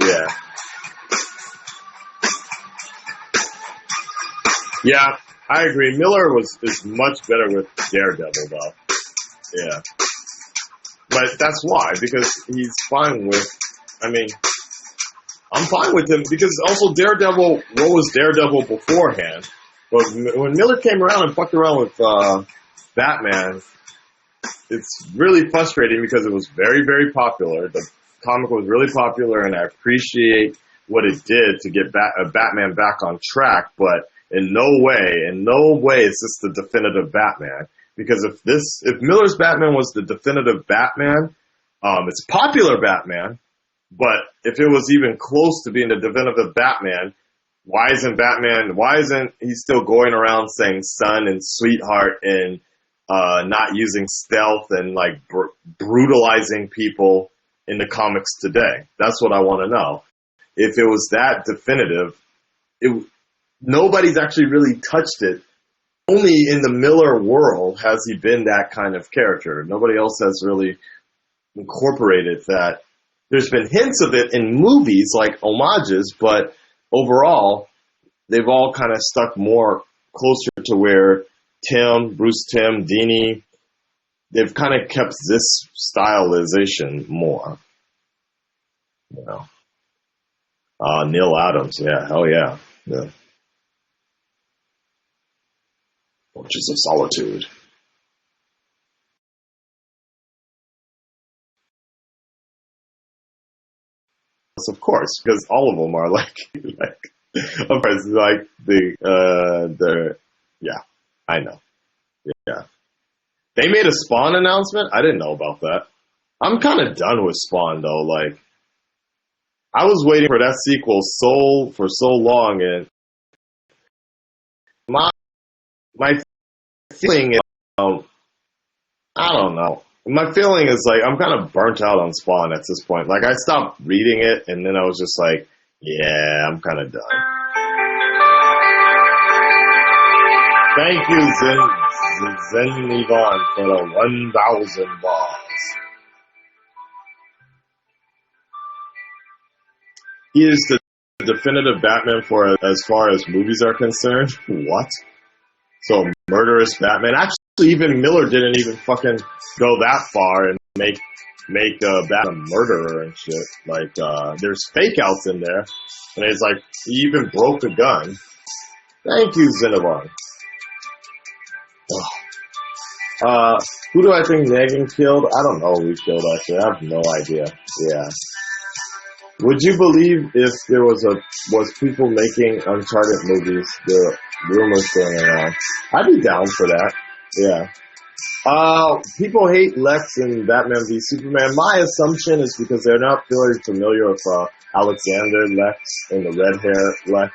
Yeah, I agree. Miller is much better with Daredevil, though. Yeah, but that's why, because he's fine with. I mean, I'm fine with him because also Daredevil. What was Daredevil beforehand? But when Miller came around and fucked around with Batman, it's really frustrating because it was very, very popular. The comic was really popular, and I appreciate what it did to get Batman back on track. But in no way is this the definitive Batman. Because if Miller's Batman was the definitive Batman, it's popular Batman. But if it was even close to being the definitive Batman, why isn't he still going around saying son and sweetheart and not using stealth and like brutalizing people in the comics today? That's what I want to know. If it was that definitive, nobody's actually really touched it. Only in the Miller world has he been that kind of character. Nobody else has really incorporated that. There's been hints of it in movies like homages, but overall, they've all kind of stuck more closer to where Bruce Timm, Dini, they've kind of kept this stylization more. You know. Neil Adams, yeah, hell yeah. Fortress of Solitude. Of course, because all of them are of course, like yeah, I know. Yeah. They made a Spawn announcement? I didn't know about that. I'm kind of done with Spawn, though. Like, I was waiting for that sequel for so long, and my feeling is, I don't know. My feeling is like I'm kind of burnt out on Spawn at this point. Like I stopped reading it, and then I was just like, yeah, I'm kind of done. Thank you, Zen Yvonne, for the 1,000 balls. He is the definitive Batman for as far as movies are concerned. What? So murderous Batman. Actually, even Miller didn't even fucking go that far and make Batman a murderer and shit. Like, there's fake outs in there, and it's like he even broke a gun. Thank you, Zenabon. Who do I think Negan killed? I don't know who he killed, actually. I have no idea. Yeah. Would you believe if there was people making Uncharted movies, the rumors going around? I'd be down for that. Yeah. People hate Lex and Batman v Superman. My assumption is because they're not very familiar with Alexander Lex and the red hair Lex.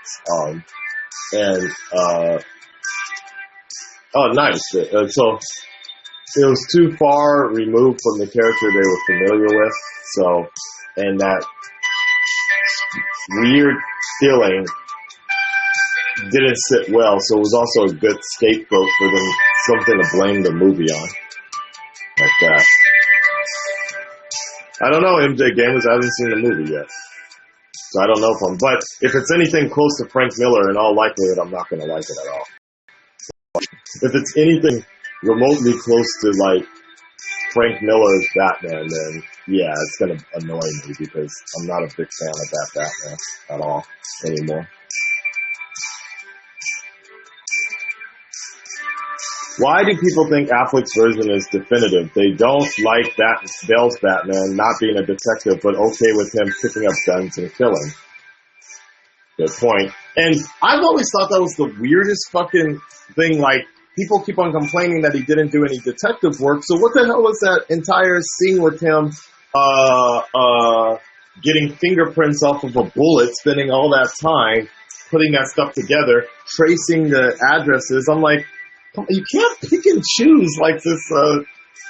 Oh, nice. So it was too far removed from the character they were familiar with. So, and that weird feeling didn't sit well. So it was also a good scapegoat for them, something to blame the movie on. Like that. I don't know, MJ Gamers. I haven't seen the movie yet. So I don't know but if it's anything close to Frank Miller, in all likelihood, I'm not going to like it at all. If it's anything remotely close to like Frank Miller's Batman, then yeah, it's going to annoy me because I'm not a big fan of that Batman at all anymore. Why do people think Affleck's version is definitive? They don't like Bale's Batman not being a detective, but okay with him picking up guns and killing. Good point. And I've always thought that was the weirdest fucking thing. Like, people keep on complaining that he didn't do any detective work. So what the hell was that entire scene with him getting fingerprints off of a bullet, spending all that time putting that stuff together, tracing the addresses. I'm like, you can't pick and choose like this.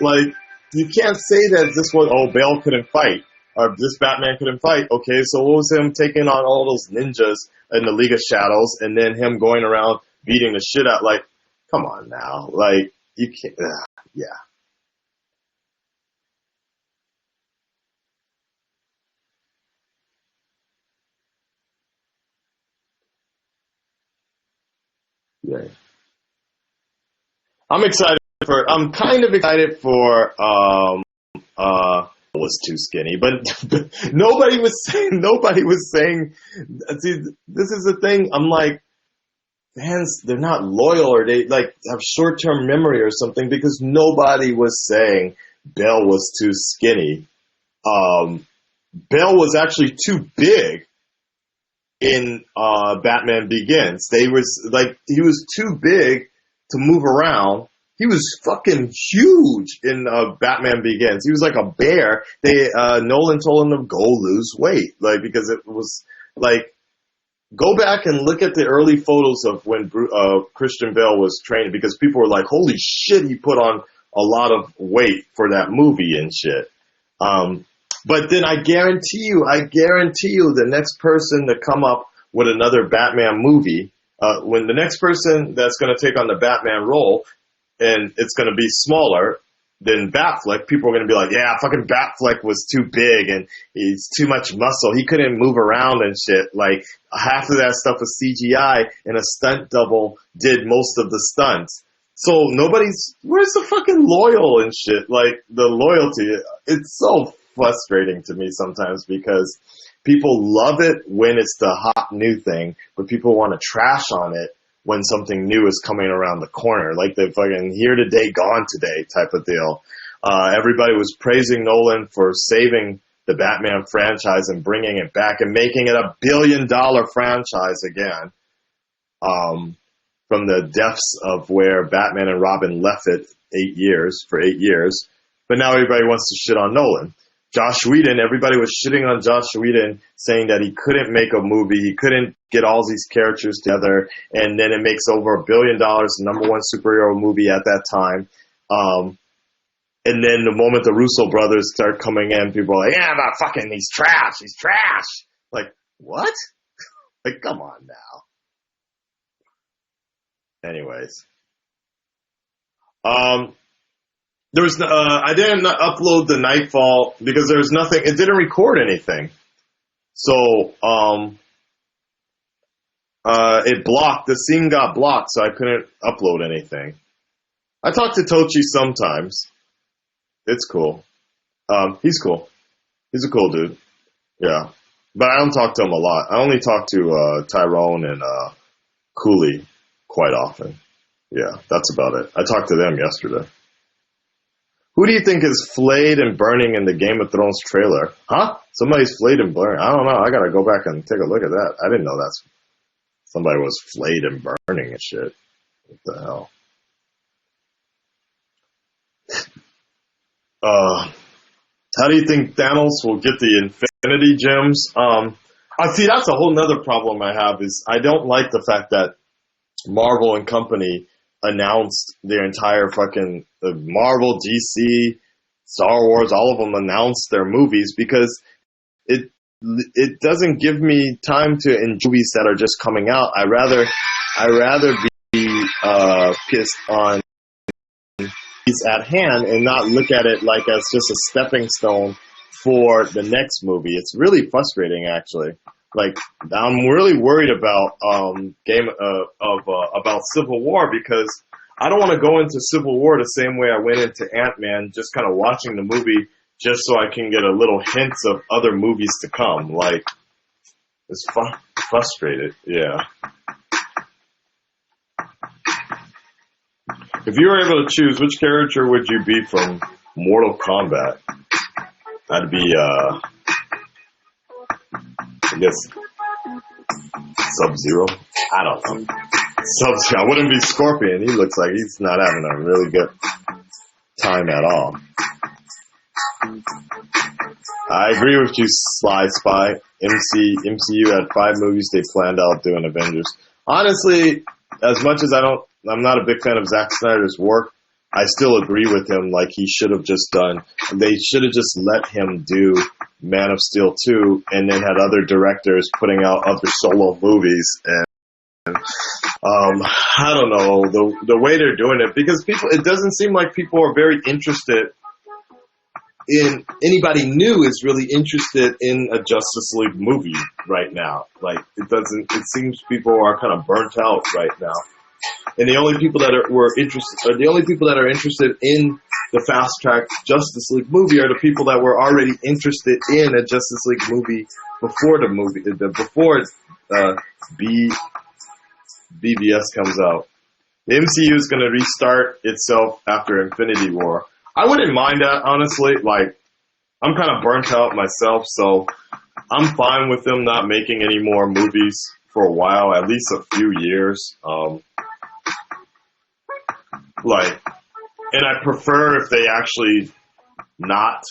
Like, you can't say that this was, Bale couldn't fight, or this Batman couldn't fight. Okay, so what was him taking on all those ninjas in the League of Shadows, and then him going around beating the shit out? Like, come on now. Like, you can't, yeah. Yeah. I'm kind of excited for, was too skinny, but nobody was saying, see, this is the thing. I'm like, fans, they're not loyal, or they like have short-term memory or something, because nobody was saying Bale was too skinny. Bale was actually too big in Batman Begins. He was too big to move around. He was fucking huge in Batman Begins. He was like a bear. Nolan told him to go lose weight, like, because it was like, go back and look at the early photos of when Christian Bale was training, because people were like, holy shit, he put on a lot of weight for that movie and shit. But then I guarantee you, the next person to come up with another Batman movie, when the next person that's going to take on the Batman role, and it's going to be smaller than Batfleck, people are going to be like, yeah, fucking Batfleck was too big and he's too much muscle. He couldn't move around and shit. Like, half of that stuff was CGI, and a stunt double did most of the stunts. So where's the fucking loyal and shit? Like, the loyalty, it's so frustrating to me sometimes, because people love it when it's the hot new thing, but people want to trash on it when something new is coming around the corner, like the fucking here today, gone today type of deal. Everybody was praising Nolan for saving the Batman franchise and bringing it back and making it $1 billion franchise again, from the depths of where Batman and Robin left it for 8 years. But now everybody wants to shit on Nolan. Joss Whedon, everybody was shitting on Joss Whedon, saying that he couldn't make a movie, he couldn't get all these characters together, and then it makes over $1 billion, the number one superhero movie at that time. And then the moment the Russo brothers start coming in, people are like, yeah, but fucking, he's trash. Like, what? Like, come on now. Anyways. I didn't upload the Nightfall because there was nothing, it didn't record anything. So, it blocked, the scene got blocked, so I couldn't upload anything. I talk to Tochi sometimes. It's cool. He's cool. He's a cool dude. Yeah. But I don't talk to him a lot. I only talk to, Tyrone and, Cooley quite often. Yeah, that's about it. I talked to them yesterday. Who do you think is flayed and burning in the Game of Thrones trailer? Huh? Somebody's flayed and burning. I don't know. I gotta go back and take a look at that. I didn't know somebody was flayed and burning and shit. What the hell? How do you think Thanos will get the Infinity Gems? I see, that's a whole nother problem I have, is I don't like the fact that Marvel and company announced their entire fucking Marvel, DC, Star Wars, all of them announced their movies, because it doesn't give me time to enjoy movies that are just coming out. I rather be pissed on these at hand and not look at it like as just a stepping stone for the next movie. It's really frustrating, actually. Like, I'm really worried about about Civil War, because I don't want to go into Civil War the same way I went into Ant-Man, just kind of watching the movie just so I can get a little hints of other movies to come. Like, it's frustrated, yeah. If you were able to choose, which character would you be from Mortal Kombat? That'd be, I guess, Sub-Zero? I don't know. Sub-Zero. I wouldn't be Scorpion. He looks like he's not having a really good time at all. I agree with you, Sly Spy. MCU had 5 movies they planned out doing Avengers. Honestly, as much as I'm not a big fan of Zack Snyder's work, I still agree with him. Like, they should have just let him do Man of Steel 2 and then had other directors putting out other solo movies. And I don't know, the way they're doing it, because it doesn't seem like people are very interested in anybody new is really interested in a Justice League movie right now. Like, it seems people are kind of burnt out right now. And the only people that are interested in the fast track Justice League movie are the people that were already interested in a Justice League movie before BVS comes out. The MCU is going to restart itself after Infinity War. I wouldn't mind that, honestly. Like, I'm kind of burnt out myself, so I'm fine with them not making any more movies for a while, at least a few years. And I prefer if they actually not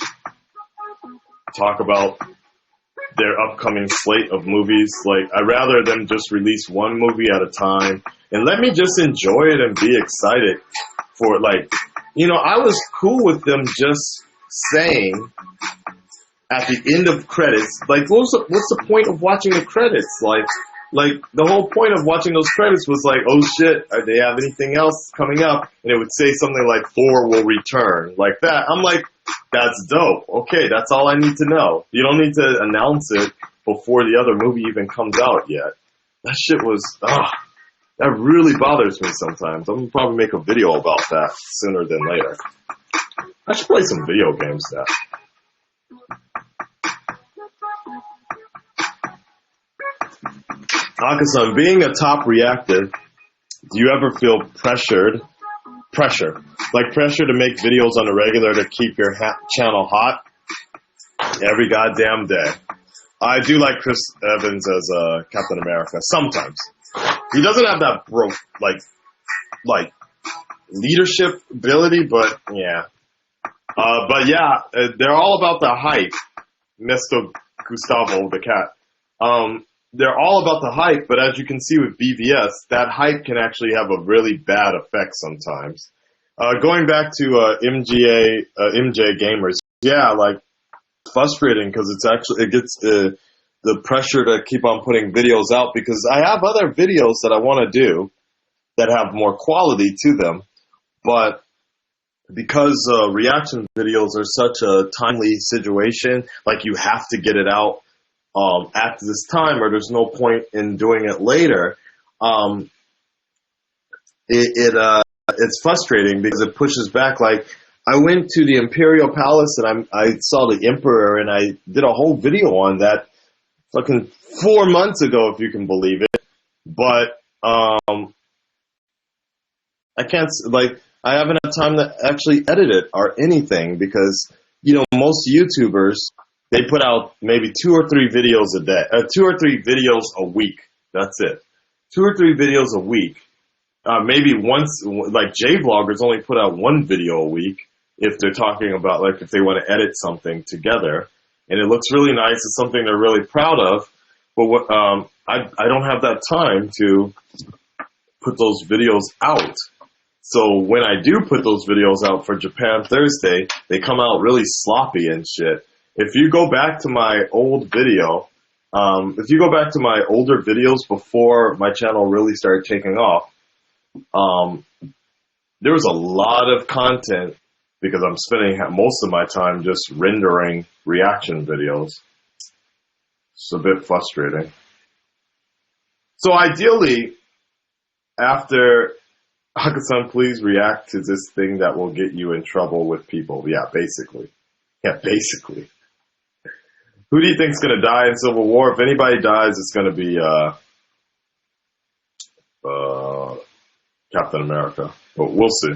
talk about their upcoming slate of movies. Like, I'd rather them just release one movie at a time and let me just enjoy it and be excited for it. Like, I was cool with them just saying at the end of credits, like, what's the point of watching the credits? Like, the whole point of watching those credits was like, oh shit, do they have anything else coming up? And it would say something like, Thor will return, like that. I'm like, that's dope. Okay, that's all I need to know. You don't need to announce it before the other movie even comes out yet. That shit was, that really bothers me sometimes. I'm gonna probably make a video about that sooner than later. I should play some video games now. Akasan, being a top reactor, do you ever feel pressure to make videos on a regular to keep your channel hot every goddamn day? I do like Chris Evans as Captain America sometimes. He doesn't have that leadership ability, but yeah. They're all about the hype. Mr. Gustavo the cat. They're all about the hype, but as you can see with BVS, that hype can actually have a really bad effect sometimes. Going back to MJ Gamers, yeah, like, frustrating because it gets the pressure to keep on putting videos out, because I have other videos that I want to do that have more quality to them, but because reaction videos are such a timely situation, like, you have to get it out at this time, or there's no point in doing it later. It's frustrating because it pushes back. Like, I went to the Imperial Palace and I saw the Emperor, and I did a whole video on that fucking 4 months ago, if you can believe it. But I haven't had time to actually edit it or anything, because most YouTubers, they put out maybe 2 or 3 videos a day, 2 or 3 videos a week. That's it. 2 or 3 videos a week. Maybe once, like, J-vloggers only put out 1 video a week if they're talking about, like, if they want to edit something together. And it looks really nice. It's something they're really proud of. But I don't have that time to put those videos out. So when I do put those videos out for Japan Thursday, they come out really sloppy and shit. If you go back to my old video, if you go back to my older videos before my channel really started taking off, there was a lot of content because I'm spending most of my time just rendering reaction videos. It's a bit frustrating. So ideally, after Akasan, please react to this thing that will get you in trouble with people. Yeah, basically. Who do you think's going to die in Civil War? If anybody dies, it's going to be Captain America. But we'll see.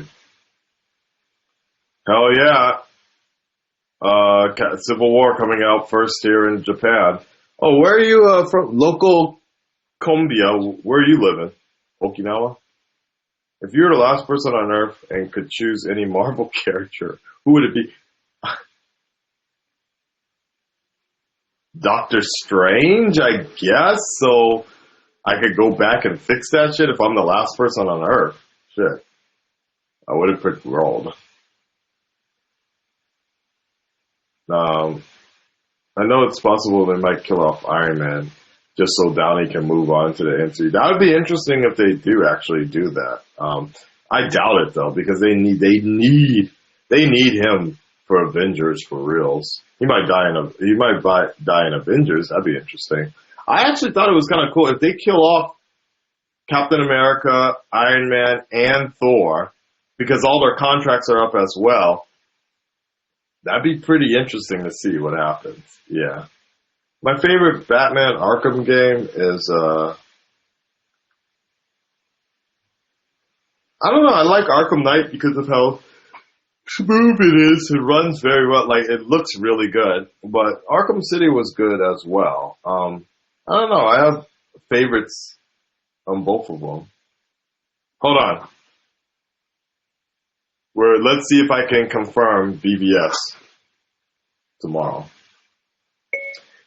Hell yeah. Civil War coming out first here in Japan. Oh, where are you from? Local Cumbia. Where are you living? Okinawa? If you were the last person on Earth and could choose any Marvel character, who would it be? Doctor Strange, I guess. So I could go back and fix that shit if I'm the last person on Earth. Shit. I would have picked World. I know it's possible they might kill off Iron Man just so Downey can move on to the MCU. That would be interesting if they do actually do that. I doubt it though, because they need him for Avengers for reals. He might die in Avengers. That'd be interesting. I actually thought it was kind of cool if they kill off Captain America, Iron Man, and Thor, because all their contracts are up as well. That'd be pretty interesting to see what happens. Yeah. My favorite Batman Arkham game is, I don't know, I like Arkham Knight because of how smooth it is. It runs very well. Like, it looks really good. But Arkham City was good as well. I don't know, I have favorites on both of them. Hold on. Let's see if I can confirm BVS tomorrow.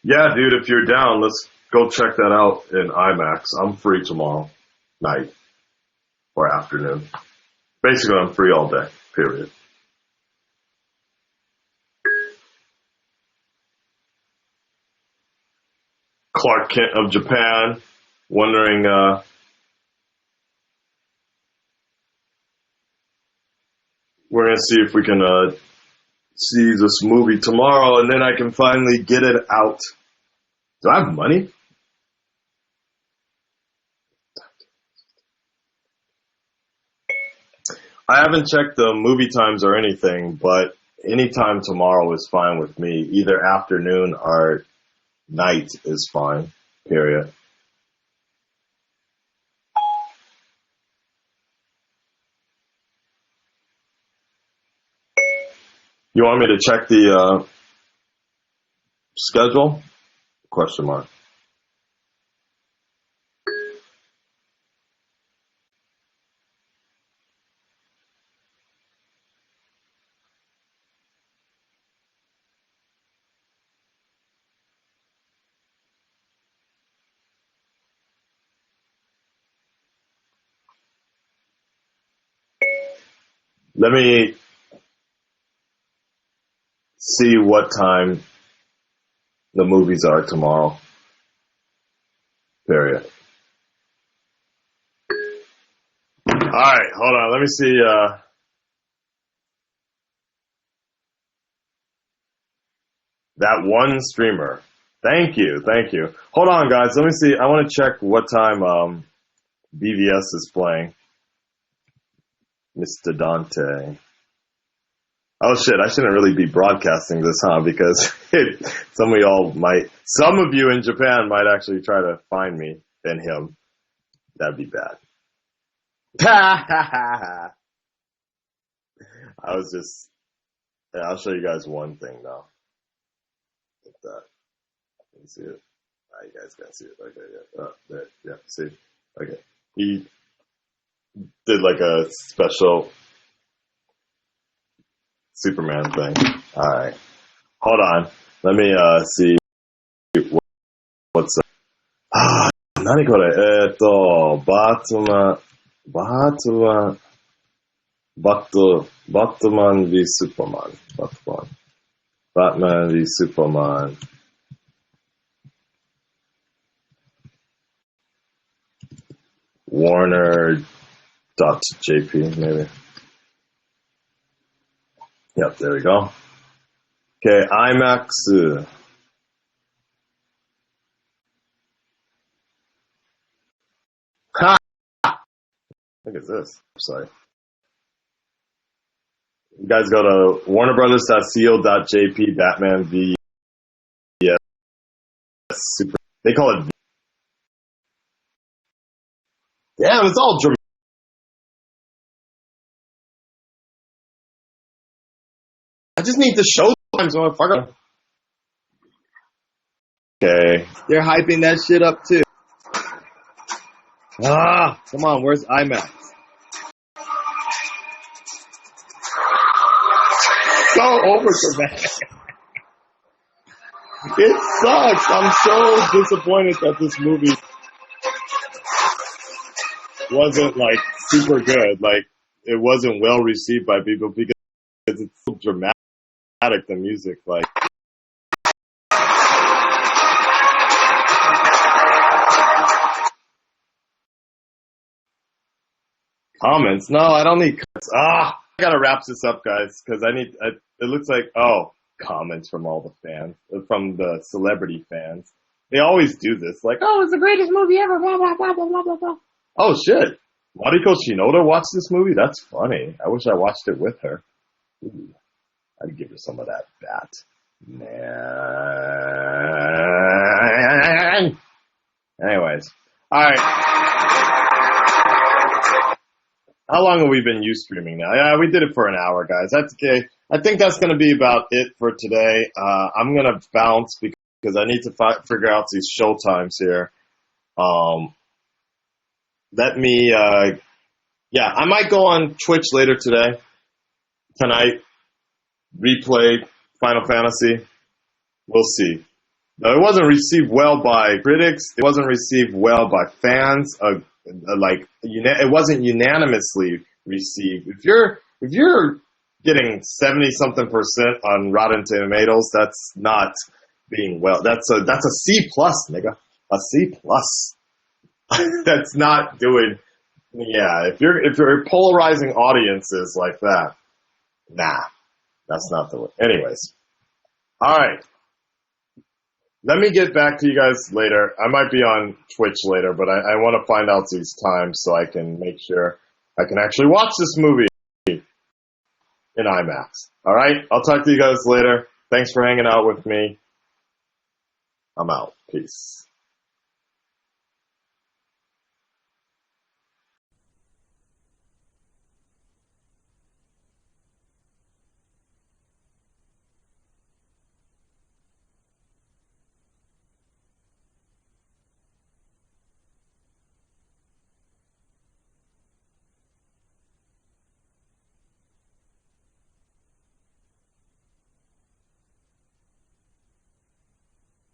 Yeah, dude, if you're down, let's go check that out in IMAX. I'm free tomorrow night or afternoon. Basically, I'm free all day, period. Clark Kent of Japan, wondering, we're going to see if we can see this movie tomorrow, and then I can finally get it out. Do I have money? I haven't checked the movie times or anything, but anytime tomorrow is fine with me. Either afternoon or night is fine, period. You want me to check the schedule? Question mark. Let me see what time the movies are tomorrow. Period. Alright, hold on. Let me see. That one streamer. Thank you. Hold on, guys. Let me see. I want to check what time BVS is playing. Mr. Dante. Oh shit, I shouldn't really be broadcasting this, huh? Because some of you in Japan might actually try to find me and him. That'd be bad. I'll show you guys one thing though. Like that. Can you see it? You guys can't see it. Okay, yeah. There, yeah, see? Okay. He did like a special Superman thing. Alright. Hold on. Let me see what's up. 何これBatman v Superman. Batman v Superman. Warner.jp, maybe. Yep, there we go. Okay, IMAX. Ha! Look at this website. You guys go to warnerbrothers.co.jp, Batman v Super. They call it. Damn, it's all dramatic. I just need the show times, motherfucker. Okay. They're hyping that shit up too. Come on, where's IMAX? So over dramatic. It sucks. I'm so disappointed that this movie wasn't like super good. Like it wasn't well received by people because it's so dramatic. The music, like. Comments? No, I don't need comments. I gotta wrap this up, guys, because it looks like, comments from all the fans, from the celebrity fans. They always do this, like, oh, it's the greatest movie ever, blah, blah, blah, blah, blah, blah, blah. Oh, shit. Mariko Shinoda watched this movie? That's funny. I wish I watched it with her. Ooh, I'd give her some of that bat. Man. Anyways. Alright. How long have we been Ustreaming now? Yeah, we did it for an hour, guys. That's okay. I think that's going to be about it for today. I'm going to bounce because I need to figure out these show times here. I might go on Twitch later tonight, replay Final Fantasy. We'll see. Now, it wasn't received well by critics. It wasn't received well by fans. It wasn't unanimously received. If you're getting 70-something% on Rotten Tomatoes, that's not being well. That's a C plus, nigga. A C plus. That's not doing. Yeah, if you're polarizing audiences like that, nah, that's not the way. Anyways, all right. Let me get back to you guys later. I might be on Twitch later, but I want to find out these times so I can make sure I can actually watch this movie in IMAX. All right? I'll talk to you guys later. Thanks for hanging out with me. I'm out. Peace.